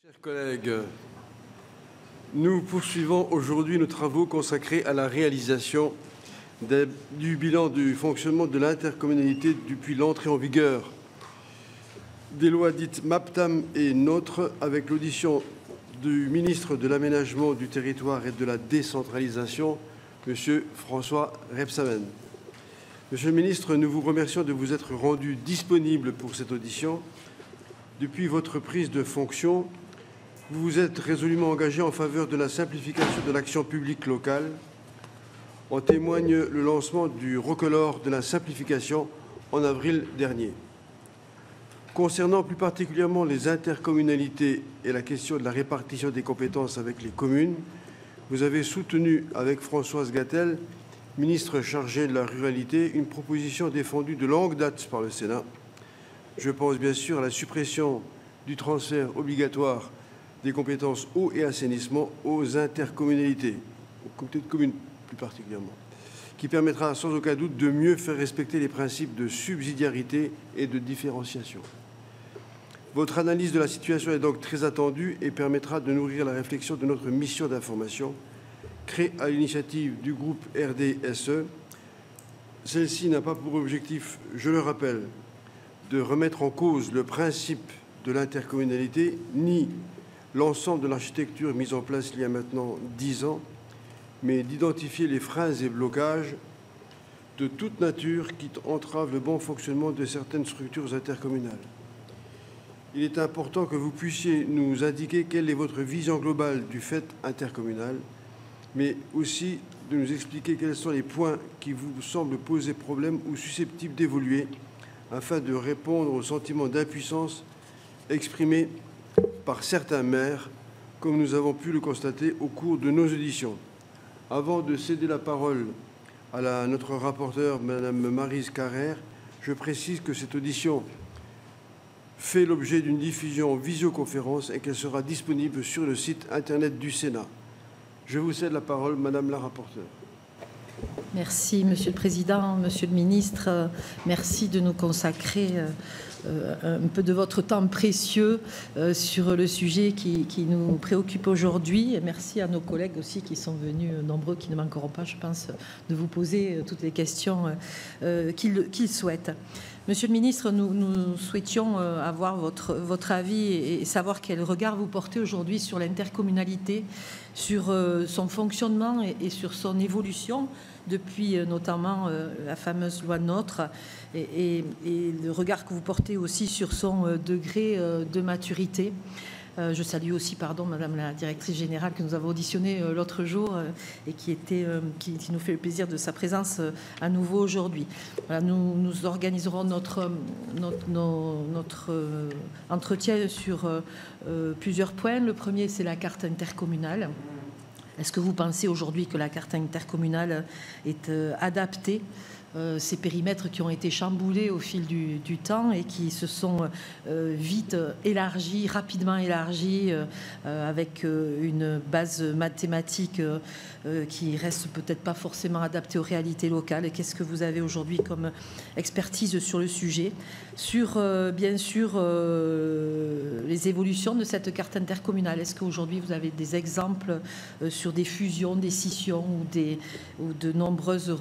Chers collègues, nous poursuivons aujourd'hui nos travaux consacrés à la réalisation du bilan du fonctionnement de l'intercommunalité depuis l'entrée en vigueur des lois dites MAPTAM et NOTRe, avec l'audition du ministre de l'Aménagement du Territoire et de la Décentralisation, M. François Rebsamen. Monsieur le ministre, nous vous remercions de vous être rendu disponible pour cette audition. Depuis votre prise de fonction, vous vous êtes résolument engagé en faveur de la simplification de l'action publique locale. En témoigne le lancement du recolor de la simplification en avril dernier. Concernant plus particulièrement les intercommunalités et la question de la répartition des compétences avec les communes, vous avez soutenu avec Françoise Gatel, ministre chargée de la ruralité, une proposition défendue de longue date par le Sénat. Je pense bien sûr à la suppression du transfert obligatoire des compétences eau et assainissement aux intercommunalités, aux communautés de communes plus particulièrement, qui permettra sans aucun doute de mieux faire respecter les principes de subsidiarité et de différenciation. Votre analyse de la situation est donc très attendue et permettra de nourrir la réflexion de notre mission d'information créée à l'initiative du groupe RDSE. Celle-ci n'a pas pour objectif, je le rappelle, de remettre en cause le principe de l'intercommunalité ni l'ensemble de l'architecture mise en place il y a maintenant 10 ans, mais d'identifier les freins et blocages de toute nature qui entravent le bon fonctionnement de certaines structures intercommunales. Il est important que vous puissiez nous indiquer quelle est votre vision globale du fait intercommunal, mais aussi de nous expliquer quels sont les points qui vous semblent poser problème ou susceptibles d'évoluer afin de répondre au sentiment d'impuissance exprimé par certains maires, comme nous avons pu le constater au cours de nos auditions. Avant de céder la parole à notre rapporteure, Madame Maryse Carrère, je précise que cette audition fait l'objet d'une diffusion en visioconférence et qu'elle sera disponible sur le site Internet du Sénat. Je vous cède la parole, Madame la rapporteure. Merci, Monsieur le Président, Monsieur le Ministre. Merci de nous consacrer un peu de votre temps précieux sur le sujet qui nous préoccupe aujourd'hui. Et merci à nos collègues aussi qui sont venus nombreux, qui ne manqueront pas, je pense, de vous poser toutes les questions qu'ils souhaitent. Monsieur le ministre, nous souhaitions avoir votre avis et savoir quel regard vous portez aujourd'hui sur l'intercommunalité, sur son fonctionnement et sur son évolution depuis notamment la fameuse loi NOTRe et le regard que vous portez aussi sur son degré de maturité. Je salue aussi, Madame la directrice générale que nous avons auditionnée l'autre jour et qui nous fait le plaisir de sa présence à nouveau aujourd'hui. Voilà, nous organiserons notre entretien sur plusieurs points. Le premier, c'est la carte intercommunale. Est-ce que vous pensez aujourd'hui que la carte intercommunale est adaptée ? Ces périmètres qui ont été chamboulés au fil du temps et qui se sont vite élargis, rapidement élargis, avec une base mathématique qui reste peut-être pas forcément adaptée aux réalités locales. Et qu'est-ce que vous avez aujourd'hui comme expertise sur le sujet ? Sur, bien sûr, les évolutions de cette carte intercommunale. Est-ce qu'aujourd'hui, vous avez des exemples sur des fusions, des scissions ou de nombreuses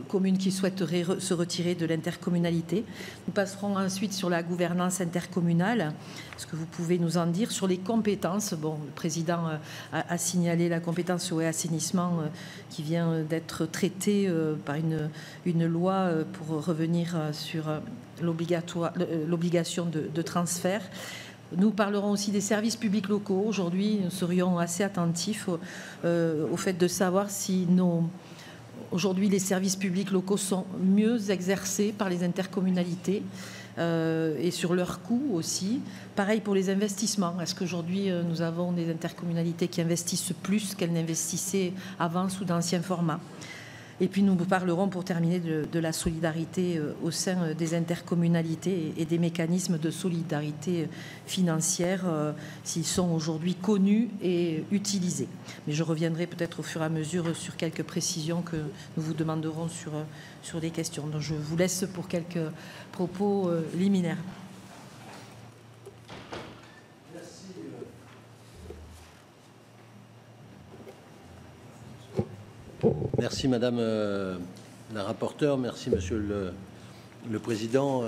communes qui souhaiteraient se retirer de l'intercommunalité? Nous passerons ensuite sur la gouvernance intercommunale. Est-ce que vous pouvez nous en dire sur les compétences? Bon, le président a signalé la compétence eau et assainissement qui vient d'être traitée par une loi pour revenir sur l'obligation de transfert. Nous parlerons aussi des services publics locaux. Aujourd'hui, nous serions assez attentifs au fait de savoir si aujourd'hui les services publics locaux sont mieux exercés par les intercommunalités et sur leurs coûts aussi. Pareil pour les investissements. Est-ce qu'aujourd'hui nous avons des intercommunalités qui investissent plus qu'elles n'investissaient avant sous d'anciens formats? Et puis nous parlerons pour terminer de la solidarité au sein des intercommunalités et des mécanismes de solidarité financière s'ils sont aujourd'hui connus et utilisés. Mais je reviendrai peut-être au fur et à mesure sur quelques précisions que nous vous demanderons sur les questions. Donc je vous laisse pour quelques propos liminaires. Merci Merci Madame la rapporteure, merci Monsieur le Président,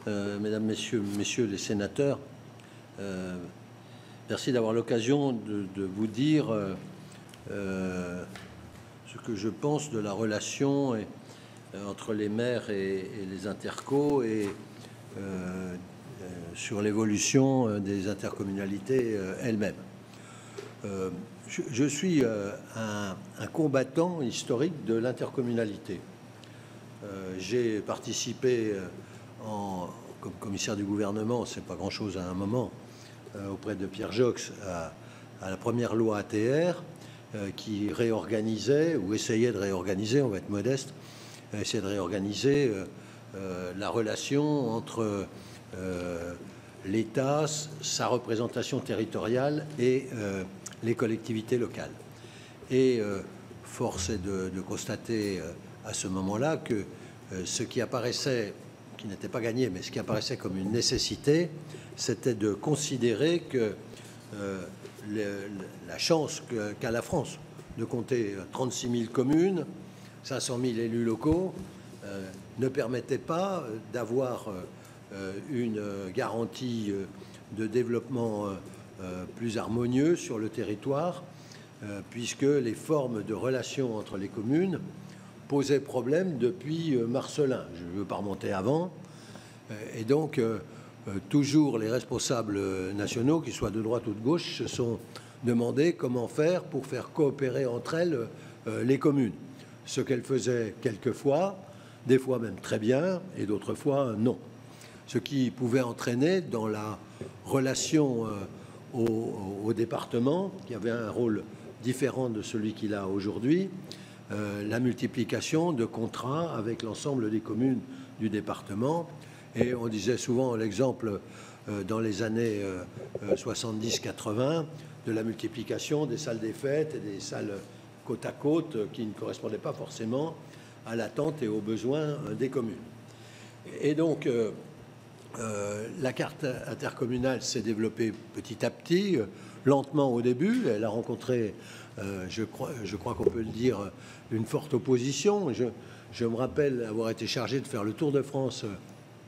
Mesdames, Messieurs les sénateurs. Merci d'avoir l'occasion de vous dire ce que je pense de la relation entre les maires et les intercos et sur l'évolution des intercommunalités elles-mêmes. Je suis un combattant historique de l'intercommunalité. J'ai participé comme commissaire du gouvernement, c'est pas grand-chose à un moment, auprès de Pierre Jox à la première loi ATR qui réorganisait ou essayait de réorganiser, on va être modeste, essayait de réorganiser la relation entre l'État, sa représentation territoriale et les collectivités locales. Et force est de constater à ce moment-là que ce qui apparaissait, qui n'était pas gagné, mais ce qui apparaissait comme une nécessité, c'était de considérer que la chance qu'a la France de compter 36 000 communes, 500 000 élus locaux, ne permettait pas d'avoir une garantie de développement plus harmonieux sur le territoire, puisque les formes de relations entre les communes posaient problème depuis Marcellin. Je ne veux pas remonter avant. Et donc, toujours les responsables nationaux, qu'ils soient de droite ou de gauche, se sont demandé comment faire pour faire coopérer entre elles les communes. Ce qu'elles faisaient quelquefois, des fois même très bien, et d'autres fois non. Ce qui pouvait entraîner dans la relation au département, qui avait un rôle différent de celui qu'il a aujourd'hui, la multiplication de contrats avec l'ensemble des communes du département. Et on disait souvent l'exemple dans les années 70-80 de la multiplication des salles des fêtes et des salles côte à côte qui ne correspondaient pas forcément à l'attente et aux besoins des communes. Et donc, la carte intercommunale s'est développée petit à petit, lentement au début. Elle a rencontré, je crois qu'on peut le dire, une forte opposition. Je me rappelle avoir été chargé de faire le Tour de France,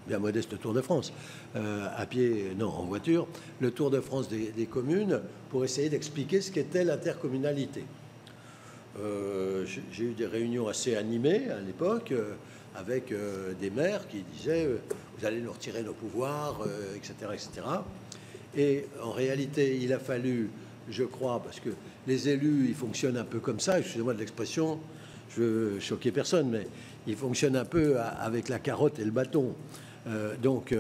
bien modeste Tour de France, à pied, non, en voiture, le Tour de France des communes pour essayer d'expliquer ce qu'était l'intercommunalité. J'ai eu des réunions assez animées à l'époque avec des maires qui disaient vous allez nous retirer nos pouvoirs, etc., etc. Et en réalité, il a fallu, je crois, parce que les élus, ils fonctionnent un peu comme ça, excusez-moi de l'expression, je veux choquer personne, mais ils fonctionnent un peu avec la carotte et le bâton. Donc,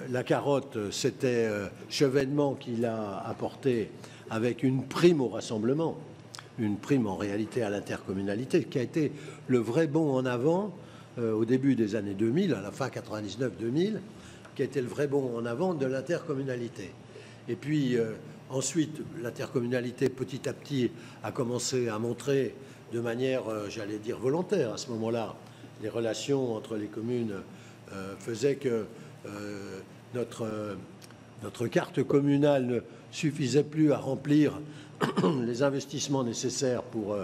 la carotte, c'était Chevènement qui l'a apporté avec une prime au rassemblement, une prime en réalité à l'intercommunalité, qui a été le vrai bond en avant au début des années 2000, à la fin 99-2000, qui a été le vrai bond en avant de l'intercommunalité. Et puis ensuite, l'intercommunalité petit à petit a commencé à montrer de manière, j'allais dire, volontaire à ce moment-là, les relations entre les communes faisaient que notre carte communale ne suffisait plus à remplir les investissements nécessaires pour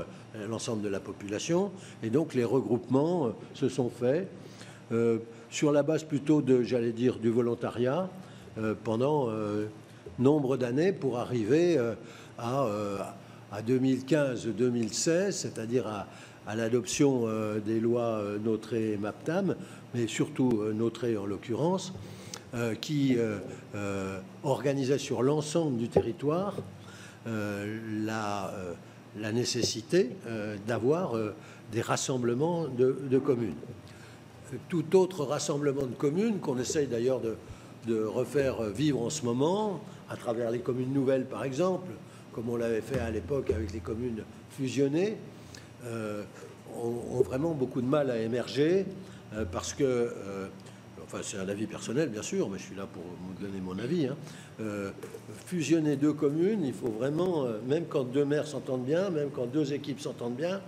l'ensemble de la population. Et donc, les regroupements se sont faits sur la base plutôt de, j'allais dire, du volontariat pendant nombre d'années pour arriver à 2015-2016, c'est-à-dire à l'adoption des lois Notré et MAPTAM, mais surtout Notré en l'occurrence, qui organisait sur l'ensemble du territoire la nécessité d'avoir des rassemblements de communes. Tout autre rassemblement de communes, qu'on essaye d'ailleurs de refaire vivre en ce moment, à travers les communes nouvelles par exemple, comme on l'avait fait à l'époque avec les communes fusionnées, ont vraiment beaucoup de mal à émerger parce que, enfin c'est un avis personnel bien sûr, mais je suis là pour vous donner mon avis, hein. Fusionner deux communes, il faut vraiment, même quand deux maires s'entendent bien, même quand deux équipes s'entendent bien,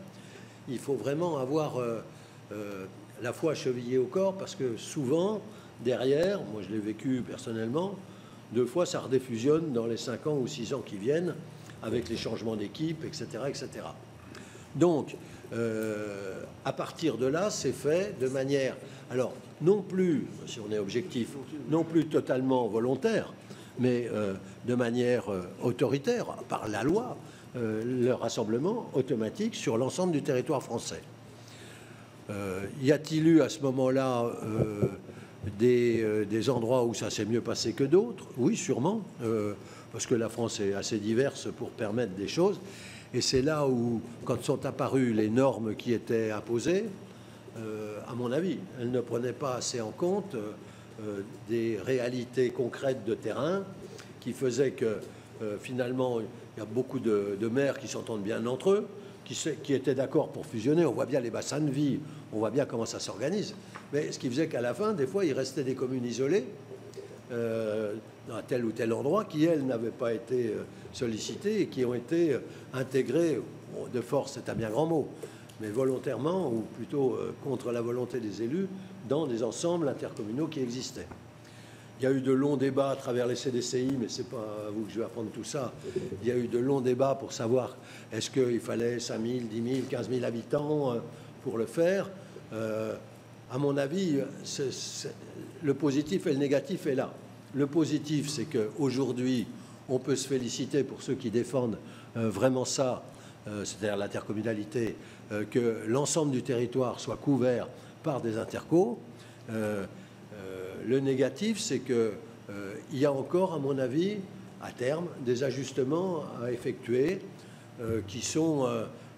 il faut vraiment avoir la foi chevillée au corps, parce que souvent, derrière, moi je l'ai vécu personnellement, deux fois ça redéfusionne dans les 5 ans ou 6 ans qui viennent, avec les changements d'équipe, etc., etc. Donc, à partir de là, c'est fait de manière, alors non plus, si on est objectif, non plus totalement volontaire, mais de manière autoritaire, par la loi, le rassemblement automatique sur l'ensemble du territoire français. Y a-t-il eu à ce moment-là des endroits où ça s'est mieux passé que d'autres? Oui, sûrement, parce que la France est assez diverse pour permettre des choses. Et c'est là où, quand sont apparues les normes qui étaient imposées, à mon avis, elles ne prenaient pas assez en compte des réalités concrètes de terrain qui faisaient que, finalement, il y a beaucoup de maires qui s'entendent bien entre eux, qui étaient d'accord pour fusionner. On voit bien les bassins de vie, on voit bien comment ça s'organise. Mais ce qui faisait qu'à la fin, des fois, il restait des communes isolées à tel ou tel endroit qui, elles, n'avaient pas été sollicitées et qui ont été intégrées, de force, c'est un bien grand mot, mais volontairement, ou plutôt contre la volonté des élus, dans des ensembles intercommunaux qui existaient. Il y a eu de longs débats à travers les CDCI, mais ce n'est pas à vous que je vais apprendre tout ça. Il y a eu de longs débats pour savoir est-ce qu'il fallait 5 000, 10 000, 15 000 habitants pour le faire. À mon avis, le positif et le négatif est là. Le positif, c'est qu'aujourd'hui, on peut se féliciter pour ceux qui défendent vraiment ça, c'est-à-dire l'intercommunalité, que l'ensemble du territoire soit couvert par des intercos. Le négatif, c'est qu'il y a encore, à mon avis, à terme, des ajustements à effectuer qui sont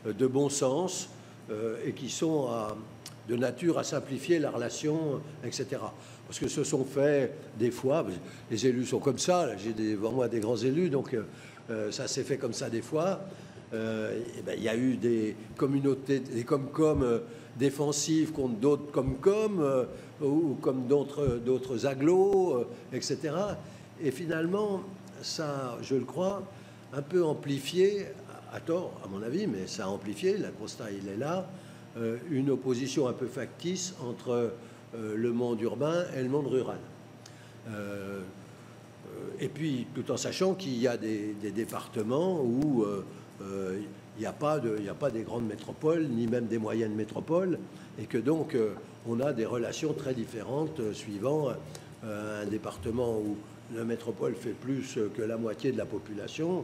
de bon sens et qui sont de nature à simplifier la relation, etc. Parce que ce sont faits des fois, les élus sont comme ça, j'ai devant moi des grands élus, donc ça s'est fait comme ça des fois. Il y a eu des communautés, des com-com défensives contre d'autres com-com ou comme d'autres agglos, etc. Et finalement, ça, je le crois, un peu amplifié, à tort à mon avis, mais ça a amplifié, le constat il est là, une opposition un peu factice entre le monde urbain et le monde rural. Et puis, tout en sachant qu'il y a des départements où il n'y a pas des grandes métropoles, ni même des moyennes métropoles, et que donc on a des relations très différentes suivant un département où la métropole fait plus que la moitié de la population,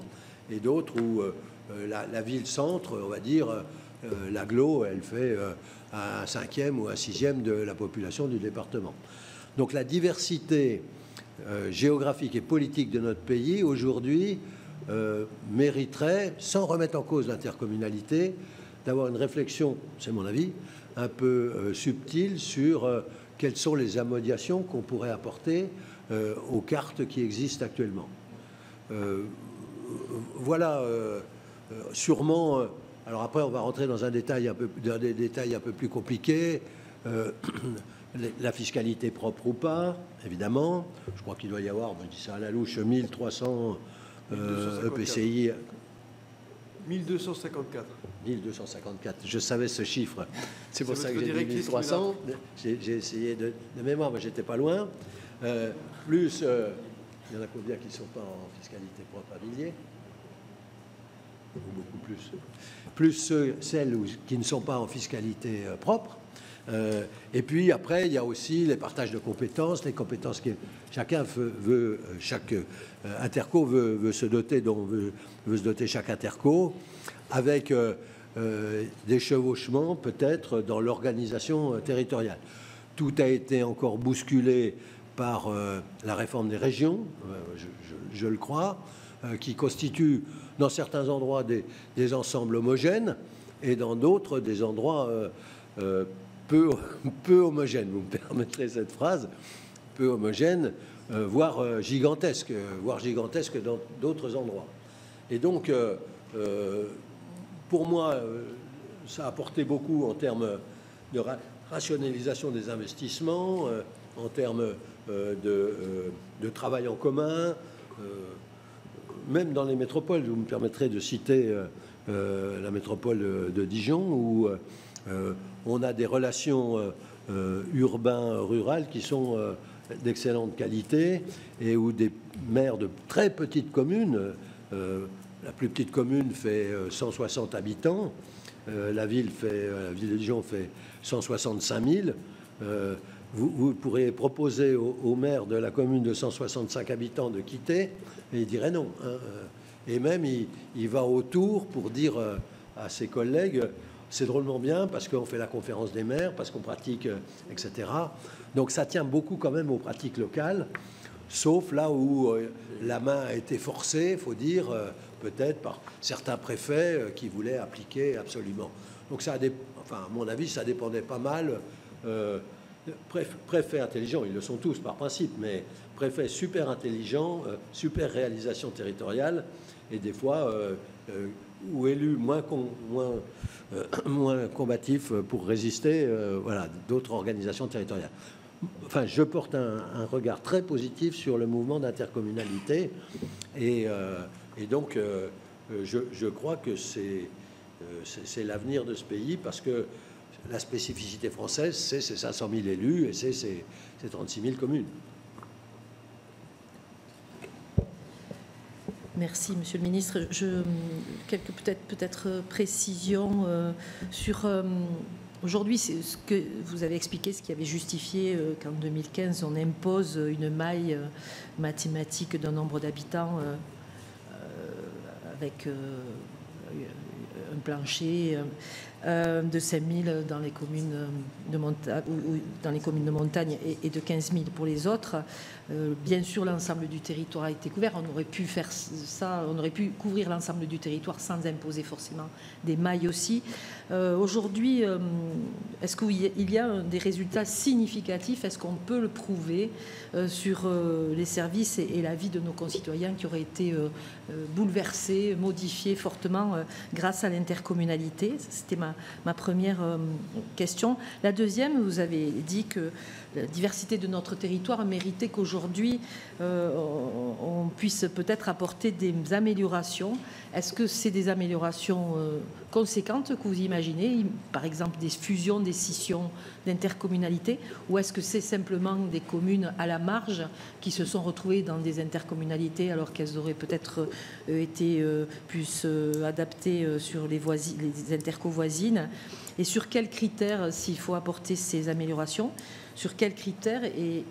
et d'autres où la ville-centre, on va dire, l'agglo, elle fait un 5e ou un 6e de la population du département. Donc la diversité géographique et politique de notre pays, aujourd'hui, mériterait, sans remettre en cause l'intercommunalité, d'avoir une réflexion, c'est mon avis, un peu subtile sur quelles sont les améliorations qu'on pourrait apporter aux cartes qui existent actuellement. Voilà, sûrement... alors après, on va rentrer dans des détails un peu plus compliqués. La fiscalité propre ou pas, évidemment. Je crois qu'il doit y avoir, je dis ça à la louche, 1300 EPCI. 1254. 1254. Je savais ce chiffre. C'est pour ça que j'ai dit 1300. J'ai essayé de mémoire, mais j'étais pas loin. Plus, il y en a combien qui ne sont pas en fiscalité propre à Villiers? Beaucoup plus. Plus celles qui ne sont pas en fiscalité propre. Et puis après, il y a aussi les partages de compétences, les compétences que chacun veut, chaque interco veut se doter, dont veut se doter chaque interco, avec des chevauchements peut-être dans l'organisation territoriale. Tout a été encore bousculé par la réforme des régions, je le crois, qui constitue dans certains endroits des ensembles homogènes et dans d'autres des endroits peu homogènes, vous me permettrez cette phrase, peu homogènes, voire gigantesques dans d'autres endroits. Et donc, pour moi, ça a apporté beaucoup en termes de rationalisation des investissements, en termes de travail en commun, même dans les métropoles. Vous me permettrez de citer la métropole de Dijon, où on a des relations urbain-rurales qui sont d'excellente qualité et où des maires de très petites communes, la plus petite commune fait 160 habitants, la ville de Dijon fait 165 000. Vous pourrez proposer au maire de la commune de 165 habitants de quitter, et il dirait non. Hein. Et même, il va autour pour dire à ses collègues, c'est drôlement bien parce qu'on fait la conférence des maires, parce qu'on pratique, etc. Donc ça tient beaucoup quand même aux pratiques locales, sauf là où la main a été forcée, il faut dire, peut-être par certains préfets qui voulaient appliquer absolument. Donc ça enfin, à mon avis, ça dépendait pas mal. Préfets intelligents, ils le sont tous par principe, mais préfets super intelligents, super réalisation territoriale, et des fois, ou élus moins combatifs pour résister, voilà, d'autres organisations territoriales. Enfin, je porte un regard très positif sur le mouvement d'intercommunalité, et donc je crois que c'est l'avenir de ce pays, parce que la spécificité française, c'est ces 500 000 élus et c'est ces 36 000 communes. Merci, Monsieur le Ministre. Quelques peut-être précisions sur... Aujourd'hui, c'est ce que vous avez expliqué, ce qui avait justifié qu'en 2015, on impose une maille mathématique d'un nombre d'habitants avec un plancher de 5 000 dans les communes de montagne et de 15 000 pour les autres. Bien sûr, l'ensemble du territoire a été couvert. On aurait pu faire ça, on aurait pu couvrir l'ensemble du territoire sans imposer forcément des mailles aussi. Aujourd'hui, est-ce qu'il y a des résultats significatifs? Est-ce qu'on peut le prouver sur les services et la vie de nos concitoyens qui auraient été bouleversés, modifiés fortement grâce à l'intercommunalité? C'était ma première question. La deuxième, vous avez dit que la diversité de notre territoire méritait qu'aujourd'hui on puisse peut-être apporter des améliorations. Est-ce que c'est des améliorations conséquentes que vous imaginez, par exemple des fusions, des scissions d'intercommunalités, ou est-ce que c'est simplement des communes à la marge qui se sont retrouvées dans des intercommunalités alors qu'elles auraient peut-être été plus adaptées sur les interco voisines? Et sur quels critères, s'il faut apporter ces améliorations, sur quels critères et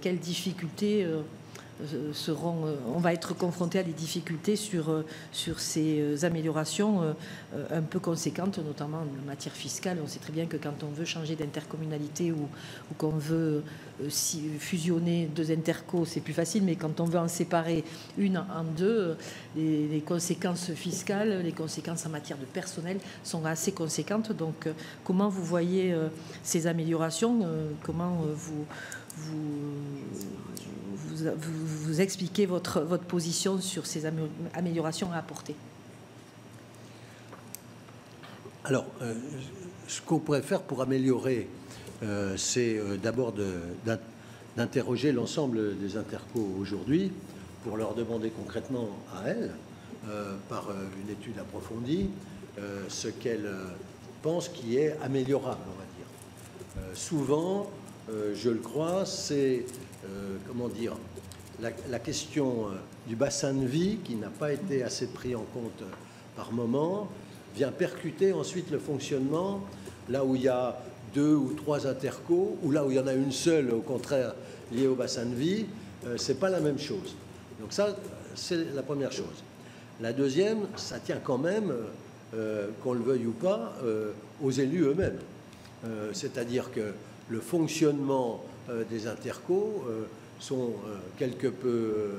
quelles difficultés on va être confronté à des difficultés sur ces améliorations un peu conséquentes, notamment en matière fiscale. On sait très bien que quand on veut changer d'intercommunalité ou qu'on veut fusionner deux intercos, c'est plus facile, mais quand on veut en séparer une en deux, les conséquences fiscales, les conséquences en matière de personnel sont assez conséquentes. Donc, comment vous voyez ces améliorations? Comment vous expliquez votre position sur ces améliorations à apporter? Alors, ce qu'on pourrait faire pour améliorer, c'est d'abord d'interroger l'ensemble des intercos aujourd'hui pour leur demander concrètement à elles, par une étude approfondie, ce qu'elles pensent qui est améliorable, on va dire. Souvent, je le crois, c'est, comment dire, la question du bassin de vie qui n'a pas été assez pris en compte par moment, vient percuter ensuite le fonctionnement là où il y a 2 ou 3 intercos, ou là où il y en a une seule, au contraire, liée au bassin de vie, c'est pas la même chose. Donc ça, c'est la première chose. La deuxième, ça tient quand même, qu'on le veuille ou pas, aux élus eux-mêmes. C'est-à-dire que le fonctionnement des intercos sont quelque peu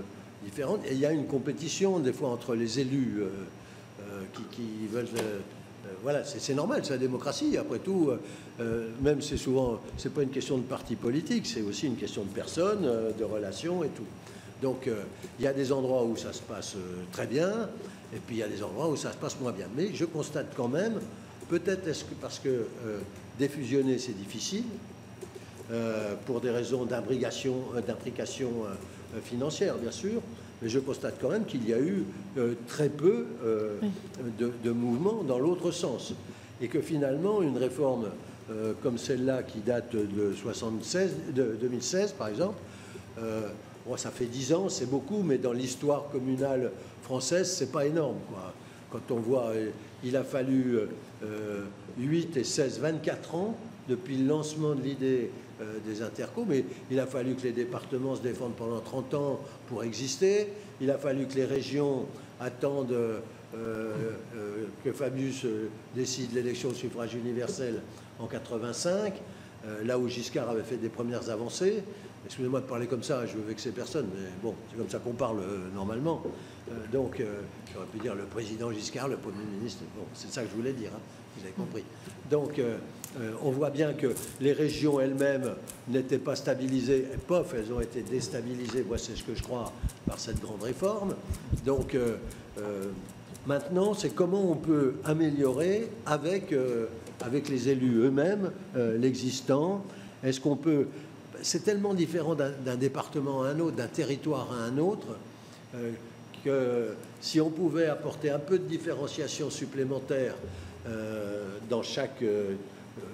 différents. Et il y a une compétition, des fois, entre les élus qui veulent... voilà, c'est normal, c'est la démocratie. Après tout, même c'est souvent... C'est pas une question de parti politique, c'est aussi une question de personnes, de relations et tout. Donc, il y a des endroits où ça se passe très bien, et puis il y a des endroits où ça se passe moins bien. Mais je constate quand même, peut-être est-ce que parce que défusionner, c'est difficile, pour des raisons d'imbrication financière, bien sûr, mais je constate quand même qu'il y a eu très peu de mouvements dans l'autre sens. Et que finalement, une réforme comme celle-là, qui date de 2016, par exemple, bon, ça fait 10 ans, c'est beaucoup, mais dans l'histoire communale française, c'est pas énorme, quoi. quand on voit, il a fallu 8 et 16, 24 ans depuis le lancement de l'idée des intercos, mais il a fallu que les départements se défendent pendant 30 ans pour exister. Il a fallu que les régions attendent que Fabius décide l'élection au suffrage universel en 85, là où Giscard avait fait des premières avancées. Excusez-moi de parler comme ça, je veux vexer personne, mais bon, c'est comme ça qu'on parle normalement. Donc, j'aurais pu dire le président Giscard, le Premier ministre, bon, c'est ça que je voulais dire, hein, vous avez compris. Donc, on voit bien que les régions elles-mêmes n'étaient pas stabilisées, pof, elles ont été déstabilisées, moi c'est ce que je crois, par cette grande réforme. Donc, maintenant, c'est comment on peut améliorer avec les élus eux-mêmes l'existant. Est-ce qu'on peut... C'est tellement différent d'un département à un autre, d'un territoire à un autre, que si on pouvait apporter un peu de différenciation supplémentaire dans chaque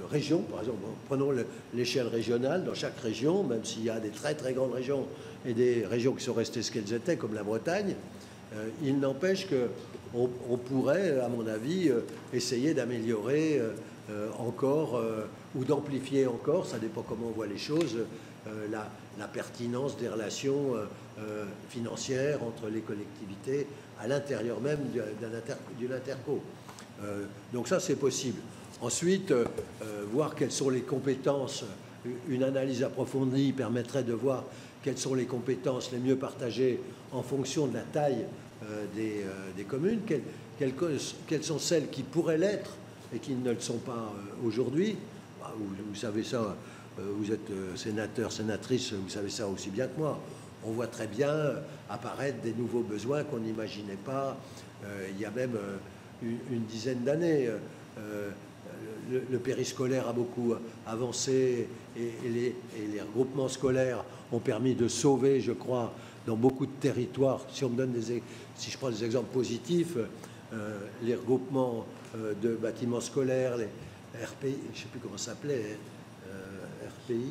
région, par exemple, prenons l'échelle régionale, dans chaque région, même s'il y a des très très grandes régions et des régions qui sont restées ce qu'elles étaient, comme la Bretagne, il n'empêche qu'on pourrait, à mon avis, essayer d'améliorer encore ou d'amplifier encore, ça dépend comment on voit les choses, la pertinence des relations financières entre les collectivités à l'intérieur même d'une interco. Donc ça, c'est possible. Ensuite, voir quelles sont les compétences, une analyse approfondie permettrait de voir quelles sont les compétences les mieux partagées en fonction de la taille des communes, quelles sont celles qui pourraient l'être et qui ne le sont pas aujourd'hui. Vous savez ça, vous êtes sénateur, sénatrice, vous savez ça aussi bien que moi. On voit très bien apparaître des nouveaux besoins qu'on n'imaginait pas il y a même une dizaine d'années. Le périscolaire a beaucoup avancé et les regroupements scolaires ont permis de sauver, je crois, dans beaucoup de territoires. Si je prends des exemples positifs, les regroupements de bâtiments scolaires, les RPI, je ne sais plus comment ça s'appelait, RPI.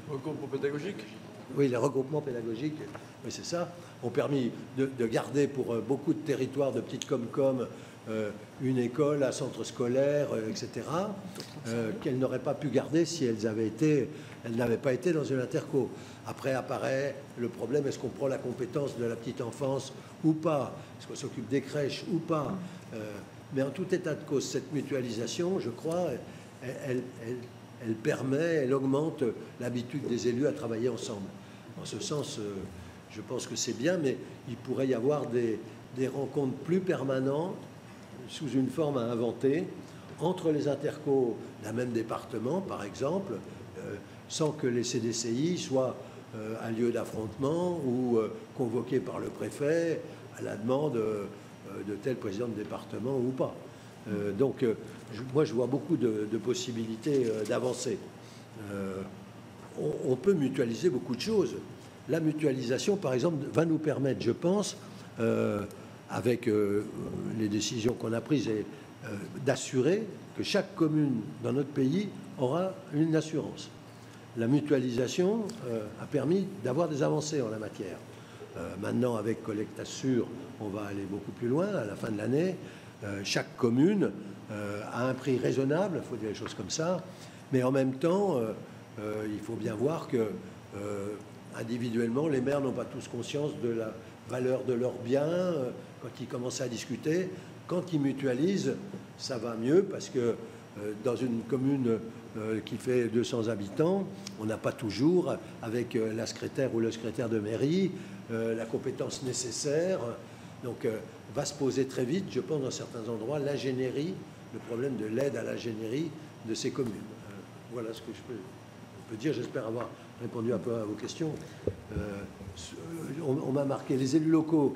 Regroupement pédagogique. Oui, les regroupements pédagogiques, oui, c'est ça, ont permis de garder pour beaucoup de territoires de petites comcom une école, un centre scolaire, etc., qu'elles n'auraient pas pu garder si elles n'avaient pas été dans une interco. Après apparaît le problème, est-ce qu'on prend la compétence de la petite enfance ou pas? Est-ce qu'on s'occupe des crèches ou pas? Mais en tout état de cause, cette mutualisation, je crois, elle permet, elle augmente l'habitude des élus à travailler ensemble. En ce sens, je pense que c'est bien, mais il pourrait y avoir des rencontres plus permanentes sous une forme à inventer entre les intercos d'un même département, par exemple, sans que les CDCI soient un lieu d'affrontement ou convoqués par le préfet à la demande de tel président de département ou pas. Donc, moi, je vois beaucoup de possibilités d'avancer. On peut mutualiser beaucoup de choses. La mutualisation, par exemple, va nous permettre, je pense, avec les décisions qu'on a prises, d'assurer que chaque commune dans notre pays aura une assurance. La mutualisation a permis d'avoir des avancées en la matière. Maintenant, avec Collecte Assure, on va aller beaucoup plus loin. À la fin de l'année, chaque commune a un prix raisonnable, il faut dire les choses comme ça, mais en même temps, il faut bien voir que individuellement, les maires n'ont pas tous conscience de la valeur de leurs biens quand ils commencent à discuter. Quand ils mutualisent, ça va mieux parce que dans une commune qui fait 200 habitants, on n'a pas toujours, avec la secrétaire ou le secrétaire de mairie, la compétence nécessaire. Donc, va se poser très vite, je pense, dans certains endroits, l'ingénierie, le problème de l'aide à l'ingénierie de ces communes. Voilà ce que je peux dire. J'espère avoir répondu un peu à vos questions. On m'a marqué les élus locaux.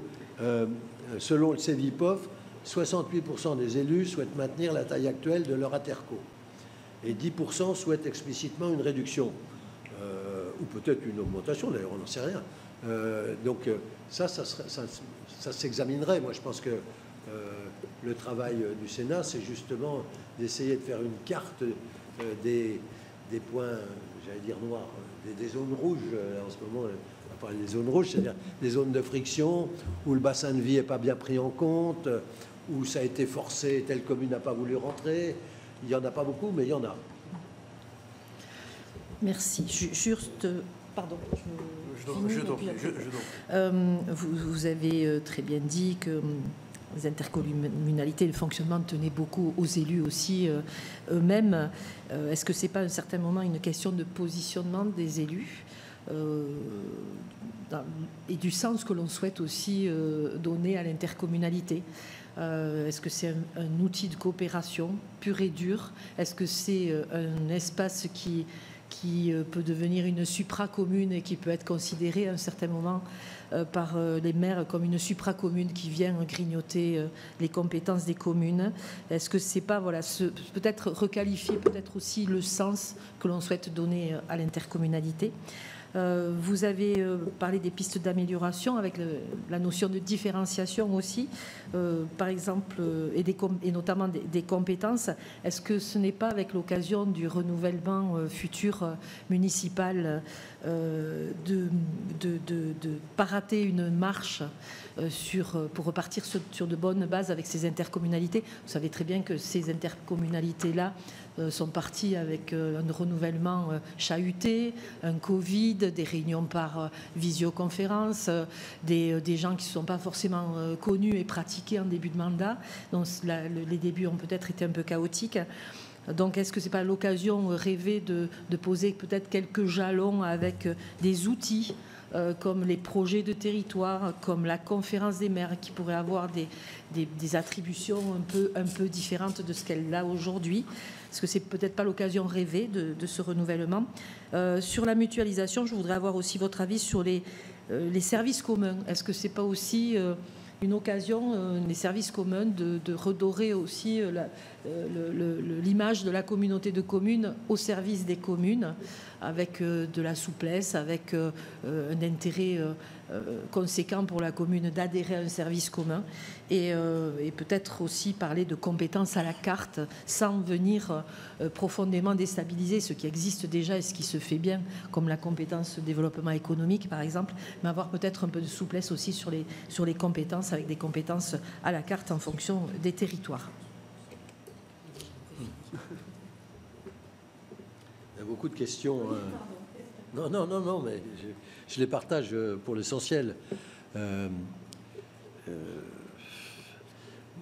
Selon le CEVIPOF, 68% des élus souhaitent maintenir la taille actuelle de leur interco. Et 10% souhaitent explicitement une réduction. Ou peut-être une augmentation, d'ailleurs, on n'en sait rien. Donc ça s'examinerait. Moi, je pense que le travail du Sénat, c'est justement d'essayer de faire une carte des points, j'allais dire noirs, des zones rouges. En ce moment, on va parler des zones rouges, c'est-à-dire des zones de friction où le bassin de vie n'est pas bien pris en compte, où ça a été forcé, telle commune n'a pas voulu rentrer. Il n'y en a pas beaucoup, mais il y en a. Merci. Juste, pardon. Vous avez très bien dit que les intercommunalités, le fonctionnement tenait beaucoup aux élus aussi eux-mêmes. Est-ce que ce n'est pas à un certain moment une question de positionnement des élus et du sens que l'on souhaite aussi donner à l'intercommunalité? Est-ce que c'est un outil de coopération pur et dur? Est-ce que c'est un espace qui peut devenir une supra-commune et qui peut être considérée à un certain moment par les maires comme une supra-commune qui vient grignoter les compétences des communes? Est-ce que c'est pas, voilà, peut-être requalifier peut-être aussi le sens que l'on souhaite donner à l'intercommunalité? Vous avez parlé des pistes d'amélioration avec la notion de différenciation aussi, par exemple, et notamment des compétences. Est-ce que ce n'est pas avec l'occasion du renouvellement futur municipal de pas rater une marche pour repartir sur de bonnes bases avec ces intercommunalités? Vous savez très bien que ces intercommunalités-là sont partis avec un renouvellement chahuté, un Covid, des réunions par visioconférence, des gens qui ne sont pas forcément connus et pratiqués en début de mandat. Donc les débuts ont peut-être été un peu chaotiques. Donc est-ce que ce n'est pas l'occasion rêvée de poser peut-être quelques jalons avec des outils comme les projets de territoire, comme la conférence des maires, qui pourrait avoir des attributions un peu différentes de ce qu'elle a aujourd'hui? Est-ce que c'est peut-être pas l'occasion rêvée de ce renouvellement? Sur la mutualisation, je voudrais avoir aussi votre avis sur les services communs. Est-ce que c'est pas aussi une occasion, les services communs, de redorer aussi l'image de la communauté de communes au service des communes, avec de la souplesse, avec un intérêt conséquent pour la commune d'adhérer à un service commun, et peut-être aussi parler de compétences à la carte sans venir profondément déstabiliser ce qui existe déjà et ce qui se fait bien, comme la compétence développement économique par exemple, mais avoir peut-être un peu de souplesse aussi sur les compétences, avec des compétences à la carte en fonction des territoires. Il y a beaucoup de questions. Non, mais je les partage pour l'essentiel.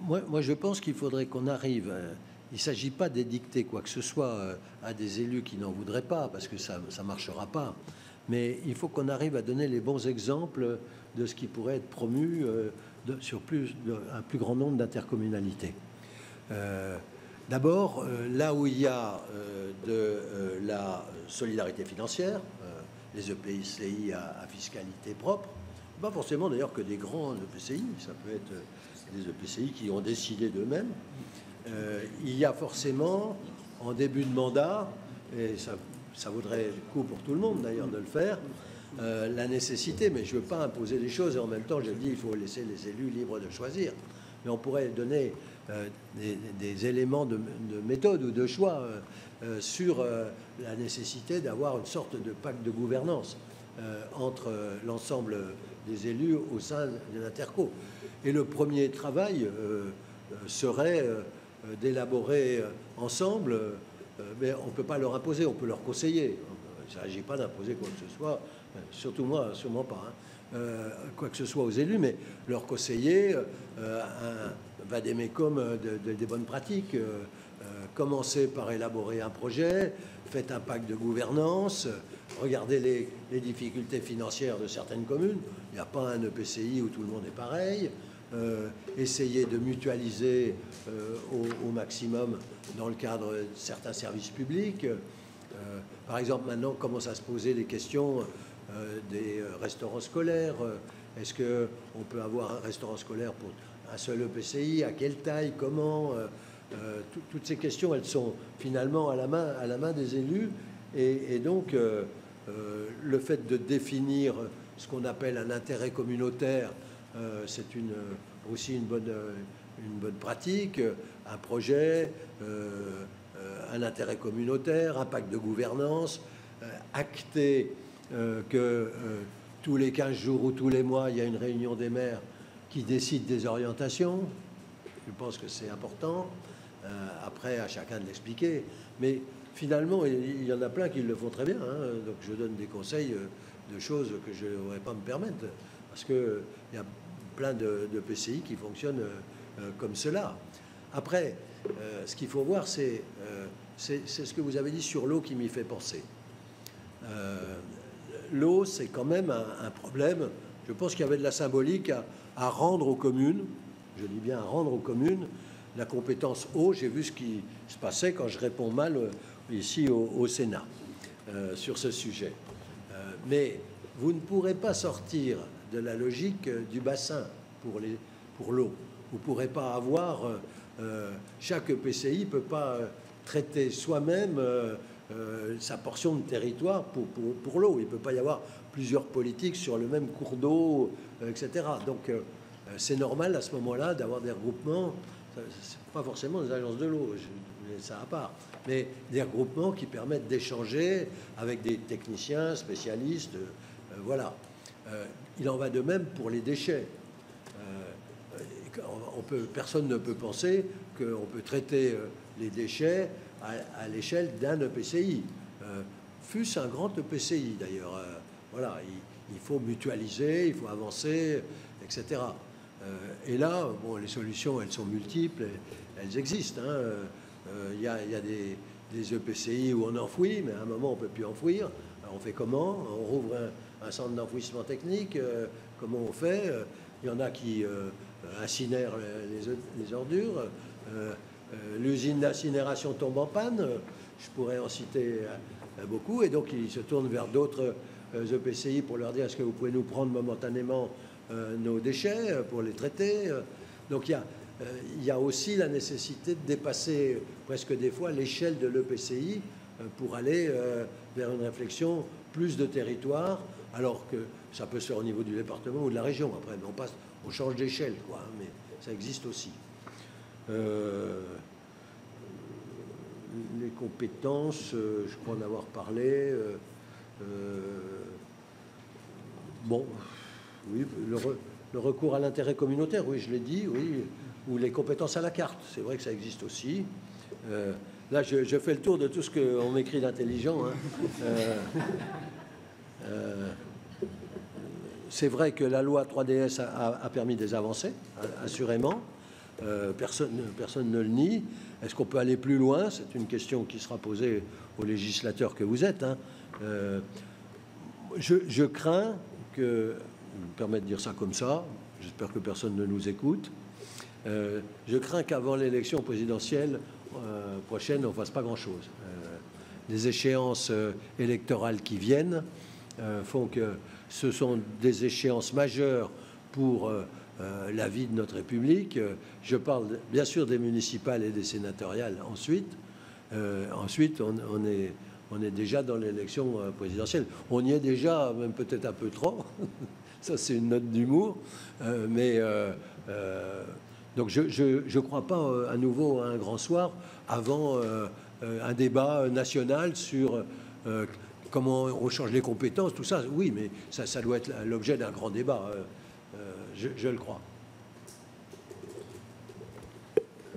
Moi, je pense qu'il faudrait qu'on arrive. Il ne s'agit pas d'édicter quoi que ce soit à des élus qui n'en voudraient pas, parce que ça ne marchera pas. Mais il faut qu'on arrive à donner les bons exemples de ce qui pourrait être promu sur un plus grand nombre d'intercommunalités. D'abord, là où il y a de la solidarité financière, les EPCI à fiscalité propre, pas forcément d'ailleurs que des grands EPCI, ça peut être des EPCI qui ont décidé d'eux-mêmes. Il y a forcément, en début de mandat, et ça vaudrait le coup pour tout le monde d'ailleurs de le faire, la nécessité, mais je ne veux pas imposer des choses, et en même temps je dis il faut laisser les élus libres de choisir, mais on pourrait donner des éléments de méthode ou de choix sur la nécessité d'avoir une sorte de pacte de gouvernance entre l'ensemble des élus au sein de l'Interco. Et le premier travail serait d'élaborer ensemble, mais on ne peut pas leur imposer, on peut leur conseiller. Il ne s'agit pas d'imposer quoi que ce soit, surtout moi, sûrement pas, quoi que ce soit aux élus, mais leur conseiller un vadémécum des bonnes pratiques. Commencez par élaborer un projet, faites un pacte de gouvernance, regardez les difficultés financières de certaines communes. Il n'y a pas un EPCI où tout le monde est pareil. Essayez de mutualiser au maximum dans le cadre de certains services publics. Par exemple, maintenant, commencent à se poser les questions des restaurants scolaires. Est-ce qu'on peut avoir un restaurant scolaire pour un seul EPCI? À quelle taille? Comment? Toutes ces questions, elles sont finalement à la main des élus. Et donc, le fait de définir ce qu'on appelle un intérêt communautaire, c'est aussi une bonne pratique. Un projet, un intérêt communautaire, un pacte de gouvernance, acter que tous les 15 jours ou tous les mois, il y a une réunion des maires qui décide des orientations. Je pense que c'est important. Après, à chacun de l'expliquer. Mais finalement, il y en a plein qui le font très bien. Donc je donne des conseils de choses que je ne devrais pas me permettre. Parce qu'il y a plein de PCI qui fonctionnent comme cela. Après, ce qu'il faut voir, c'est ce que vous avez dit sur l'eau qui m'y fait penser. L'eau, c'est quand même un problème. Je pense qu'il y avait de la symbolique à rendre aux communes, je dis bien à rendre aux communes, la compétence eau. J'ai vu ce qui se passait quand je réponds mal ici au Sénat sur ce sujet. Mais vous ne pourrez pas sortir de la logique du bassin pour l'eau. Vous ne pourrez pas avoir... chaque EPCI ne peut pas traiter soi-même sa portion de territoire pour l'eau. Il ne peut pas y avoir plusieurs politiques sur le même cours d'eau, etc. Donc c'est normal à ce moment-là d'avoir des regroupements. Ce n'est pas forcément des agences de l'eau, ça à part, mais des regroupements qui permettent d'échanger avec des techniciens, spécialistes. Voilà. Il en va de même pour les déchets. Personne ne peut penser qu'on peut traiter les déchets à l'échelle d'un EPCI. Fût-ce un grand EPCI d'ailleurs. Voilà, il faut mutualiser, il faut avancer, etc. Et là, bon, les solutions, elles sont multiples, elles existent. Il y a des EPCI où on enfouit, mais à un moment, on ne peut plus enfouir. Alors, on fait comment? On rouvre un centre d'enfouissement technique. Comment on fait? Il y en a qui incinèrent les ordures. L'usine d'incinération tombe en panne. Je pourrais en citer beaucoup. Et donc, ils se tournent vers d'autres EPCI pour leur dire: est-ce que vous pouvez nous prendre momentanément nos déchets pour les traiter? Donc il y a aussi la nécessité de dépasser presque des fois l'échelle de l'EPCI pour aller vers une réflexion plus de territoire, alors que ça peut se faire au niveau du département ou de la région. Après, on change d'échelle, quoi, mais ça existe aussi. Les compétences, je crois en avoir parlé. Bon, oui, le recours à l'intérêt communautaire, oui, je l'ai dit, oui, ou les compétences à la carte, c'est vrai que ça existe aussi. Là, je fais le tour de tout ce qu'on m'écrit d'intelligent. C'est vrai que la loi 3DS a permis des avancées, assurément. Personne ne le nie. Est-ce qu'on peut aller plus loin? C'est une question qui sera posée aux législateurs que vous êtes. Je crains que, je me permets de dire ça comme ça, j'espère que personne ne nous écoute, je crains qu'avant l'élection présidentielle prochaine, on ne fasse pas grand-chose. Les échéances électorales qui viennent font que ce sont des échéances majeures pour la vie de notre République. Je parle bien sûr des municipales et des sénatoriales ensuite. Ensuite, on est déjà dans l'élection présidentielle. On y est déjà, même peut-être un peu trop. Ça, c'est une note d'humour. Donc, je ne crois pas à nouveau à un grand soir avant un débat national sur comment on change les compétences, tout ça. Oui, mais ça doit être l'objet d'un grand débat. Je le crois.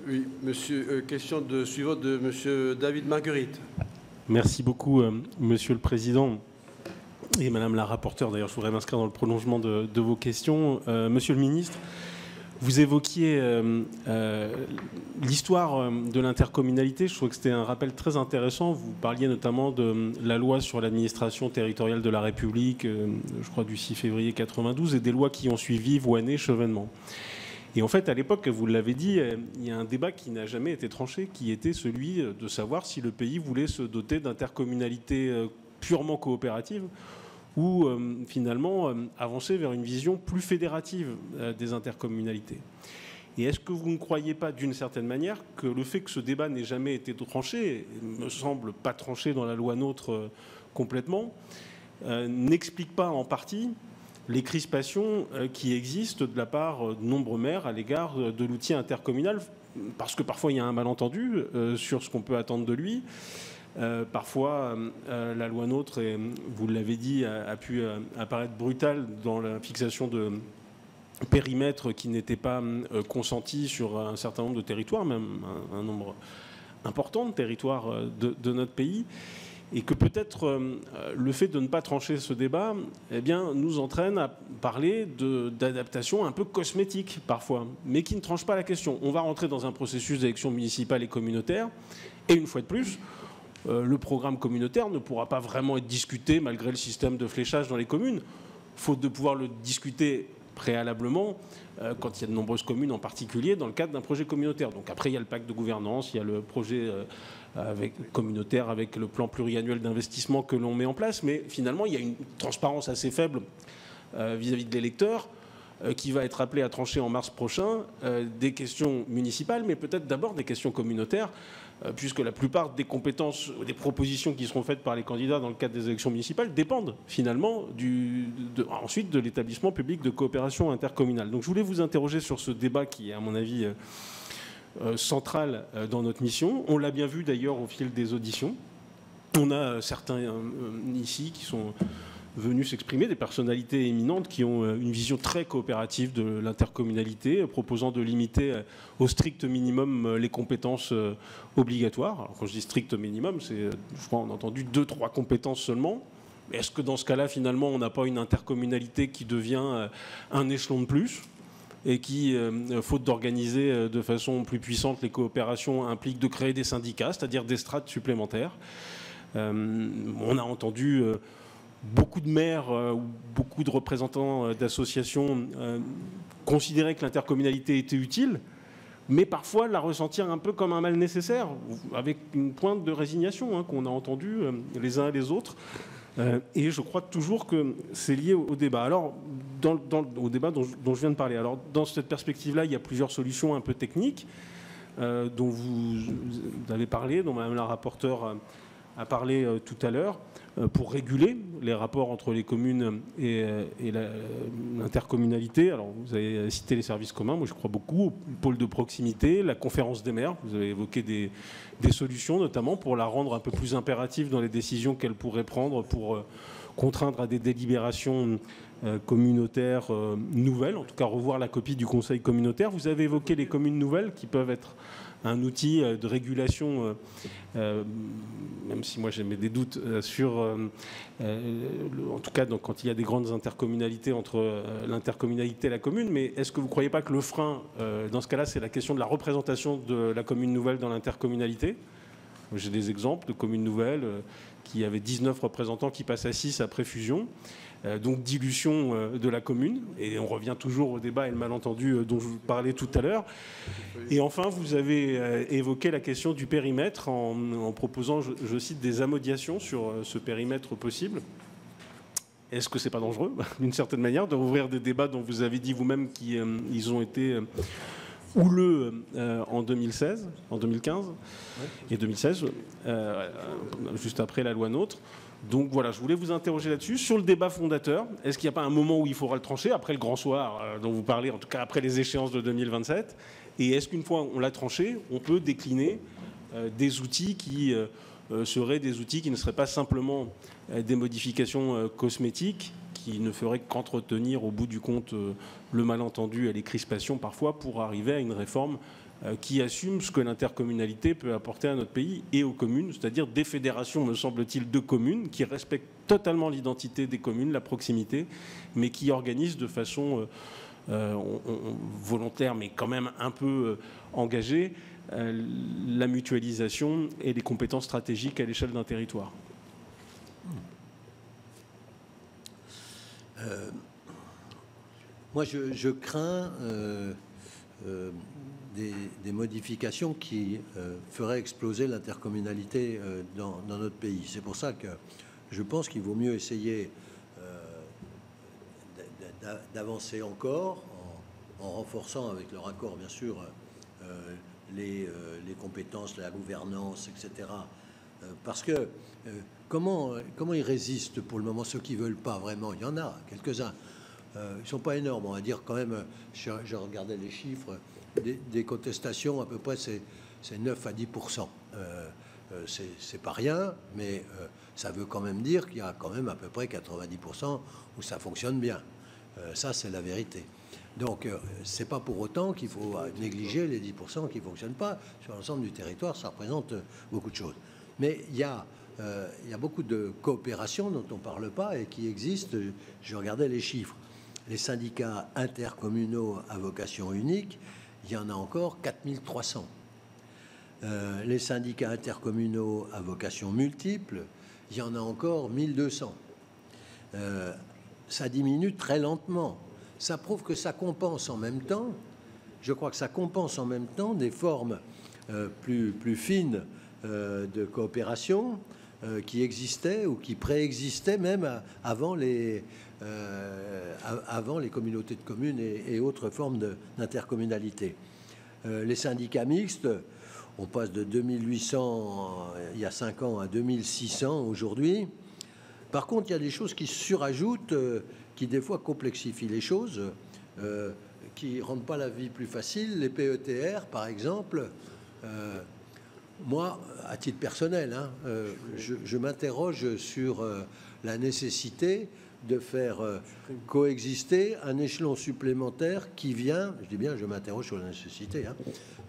Oui, monsieur, question suivante de monsieur David Marguerite. Merci beaucoup, monsieur le président et madame la rapporteure. D'ailleurs, je voudrais m'inscrire dans le prolongement de vos questions. Monsieur le ministre, vous évoquiez l'histoire de l'intercommunalité. Je trouve que c'était un rappel très intéressant. Vous parliez notamment de la loi sur l'administration territoriale de la République, je crois du 6 février 92, et des lois qui ont suivi, Voynet, Chevènement. Et en fait, à l'époque, vous l'avez dit, il y a un débat qui n'a jamais été tranché, qui était celui de savoir si le pays voulait se doter d'intercommunalités purement coopératives ou finalement avancer vers une vision plus fédérative des intercommunalités. Et est-ce que vous ne croyez pas, d'une certaine manière, que le fait que ce débat n'ait jamais été tranché, me semble pas tranché dans la loi NOTRe complètement, n'explique pas en partie les crispations qui existent de la part de nombreux maires à l'égard de l'outil intercommunal, parce que parfois il y a un malentendu sur ce qu'on peut attendre de lui. Parfois, la loi NOTRe, et vous l'avez dit, a pu apparaître brutale dans la fixation périmètres qui n'étaient pas consentis sur un certain nombre de territoires, même un nombre important de territoires de notre pays, et que peut-être le fait de ne pas trancher ce débat nous entraîne à parler d'adaptation un peu cosmétique parfois, mais qui ne tranche pas la question. On va rentrer dans un processus d'élection municipale et communautaire, et une fois de plus, le programme communautaire ne pourra pas vraiment être discuté malgré le système de fléchage dans les communes, faute de pouvoir le discuter préalablement quand il y a de nombreuses communes en particulier dans le cadre d'un projet communautaire. Donc après il y a le pacte de gouvernance, il y a le projet communautaire avec le plan pluriannuel d'investissement que l'on met en place, mais finalement il y a une transparence assez faible vis-à-vis de l'électeur qui va être appelé à trancher en mars prochain des questions municipales, mais peut-être d'abord des questions communautaires, puisque la plupart des compétences, des propositions qui seront faites par les candidats dans le cadre des élections municipales dépendent finalement ensuite de l'établissement public de coopération intercommunale. Donc je voulais vous interroger sur ce débat qui est à mon avis central dans notre mission. On l'a bien vu d'ailleurs au fil des auditions. On a certains ici qui sont venus s'exprimer, des personnalités éminentes qui ont une vision très coopérative de l'intercommunalité, proposant de limiter au strict minimum les compétences obligatoires. Alors quand je dis strict minimum, c'est, je crois, on a entendu 2-3 compétences seulement. Est-ce que dans ce cas-là, finalement, on n'a pas une intercommunalité qui devient un échelon de plus et qui, faute d'organiser de façon plus puissante les coopérations, implique de créer des syndicats, c'est-à-dire des strates supplémentaires. On a entendu beaucoup de maires ou beaucoup de représentants d'associations considéraient que l'intercommunalité était utile, mais parfois la ressentir un peu comme un mal nécessaire, avec une pointe de résignation qu'on a entendue les uns et les autres. Et je crois toujours que c'est lié au débat. Alors, au débat dont je viens de parler. Alors, dans cette perspective-là, il y a plusieurs solutions un peu techniques dont vous avez parlé, dont Mme la rapporteure a parlé tout à l'heure, pour réguler les rapports entre les communes et l'intercommunalité. Alors, vous avez cité les services communs, moi je crois beaucoup, au pôle de proximité, la conférence des maires, vous avez évoqué des solutions, notamment pour la rendre un peu plus impérative dans les décisions qu'elle pourrait prendre pour contraindre à des délibérations communautaires nouvelles, en tout cas revoir la copie du conseil communautaire. Vous avez évoqué les communes nouvelles qui peuvent être un outil de régulation, même si moi j'ai des doutes sur, en tout cas donc, quand il y a des grandes intercommunalités entre l'intercommunalité et la commune, mais est-ce que vous ne croyez pas que le frein, dans ce cas-là, c'est la question de la représentation de la commune nouvelle dans l'intercommunalité? J'ai des exemples de communes nouvelles qui avaient 19 représentants qui passent à 6 après fusion. Donc dilution de la commune, et on revient toujours au débat et le malentendu dont je vous parlais tout à l'heure. Et enfin, vous avez évoqué la question du périmètre en proposant, je cite, des amodiations sur ce périmètre possible. Est-ce que c'est pas dangereux, d'une certaine manière, de rouvrir des débats dont vous avez dit vous-même qu'ils ont été houleux en 2016, en 2015 et 2016, juste après la loi NOTRe. Donc voilà, je voulais vous interroger là-dessus. Sur le débat fondateur, est-ce qu'il n'y a pas un moment où il faudra le trancher, après le grand soir dont vous parlez, en tout cas après les échéances de 2027? Et est-ce qu'une fois on l'a tranché, on peut décliner des outils qui seraient des outils qui ne seraient pas simplement des modifications cosmétiques, qui ne feraient qu'entretenir au bout du compte le malentendu et les crispations parfois pour arriver à une réforme qui assume ce que l'intercommunalité peut apporter à notre pays et aux communes, c'est-à-dire des fédérations, me semble-t-il, de communes qui respectent totalement l'identité des communes, la proximité, mais qui organisent de façon volontaire, mais quand même un peu engagée, la mutualisation et les compétences stratégiques à l'échelle d'un territoire. Moi, je crains des modifications qui feraient exploser l'intercommunalité dans notre pays. C'est pour ça que je pense qu'il vaut mieux essayer d'avancer encore en renforçant avec le raccord, bien sûr, les compétences, la gouvernance, etc. Parce que comment ils résistent pour le moment, ceux qui ne veulent pas vraiment? Il y en a quelques-uns. Ils ne sont pas énormes, on va dire quand même. Je regardais les chiffres. Des contestations, à peu près, c'est 9 à 10%. C'est pas rien, mais ça veut quand même dire qu'il y a quand même à peu près 90% où ça fonctionne bien. Ça, c'est la vérité. Donc, ce n'est pas pour autant qu'il faut négliger les 10% qui ne fonctionnent pas. Sur l'ensemble du territoire, ça représente beaucoup de choses. Mais il y a beaucoup de coopérations dont on ne parle pas et qui existent. Je regardais les chiffres. Les syndicats intercommunaux à vocation unique, il y en a encore 4300. Les syndicats intercommunaux à vocation multiple, il y en a encore 1200. Ça diminue très lentement. Ça prouve que ça compense en même temps, je crois que ça compense en même temps des formes plus fines de coopération qui existaient ou qui préexistaient même avant les communautés de communes et autres formes d'intercommunalité. Les syndicats mixtes, on passe de 2800 il y a 5 ans à 2600 aujourd'hui. Par contre, il y a des choses qui se surajoutent, qui des fois complexifient les choses, qui ne rendent pas la vie plus facile. Les PETR, par exemple, moi, à titre personnel, je m'interroge sur la nécessité de faire coexister un échelon supplémentaire qui vient, je dis bien, je m'interroge sur la nécessité,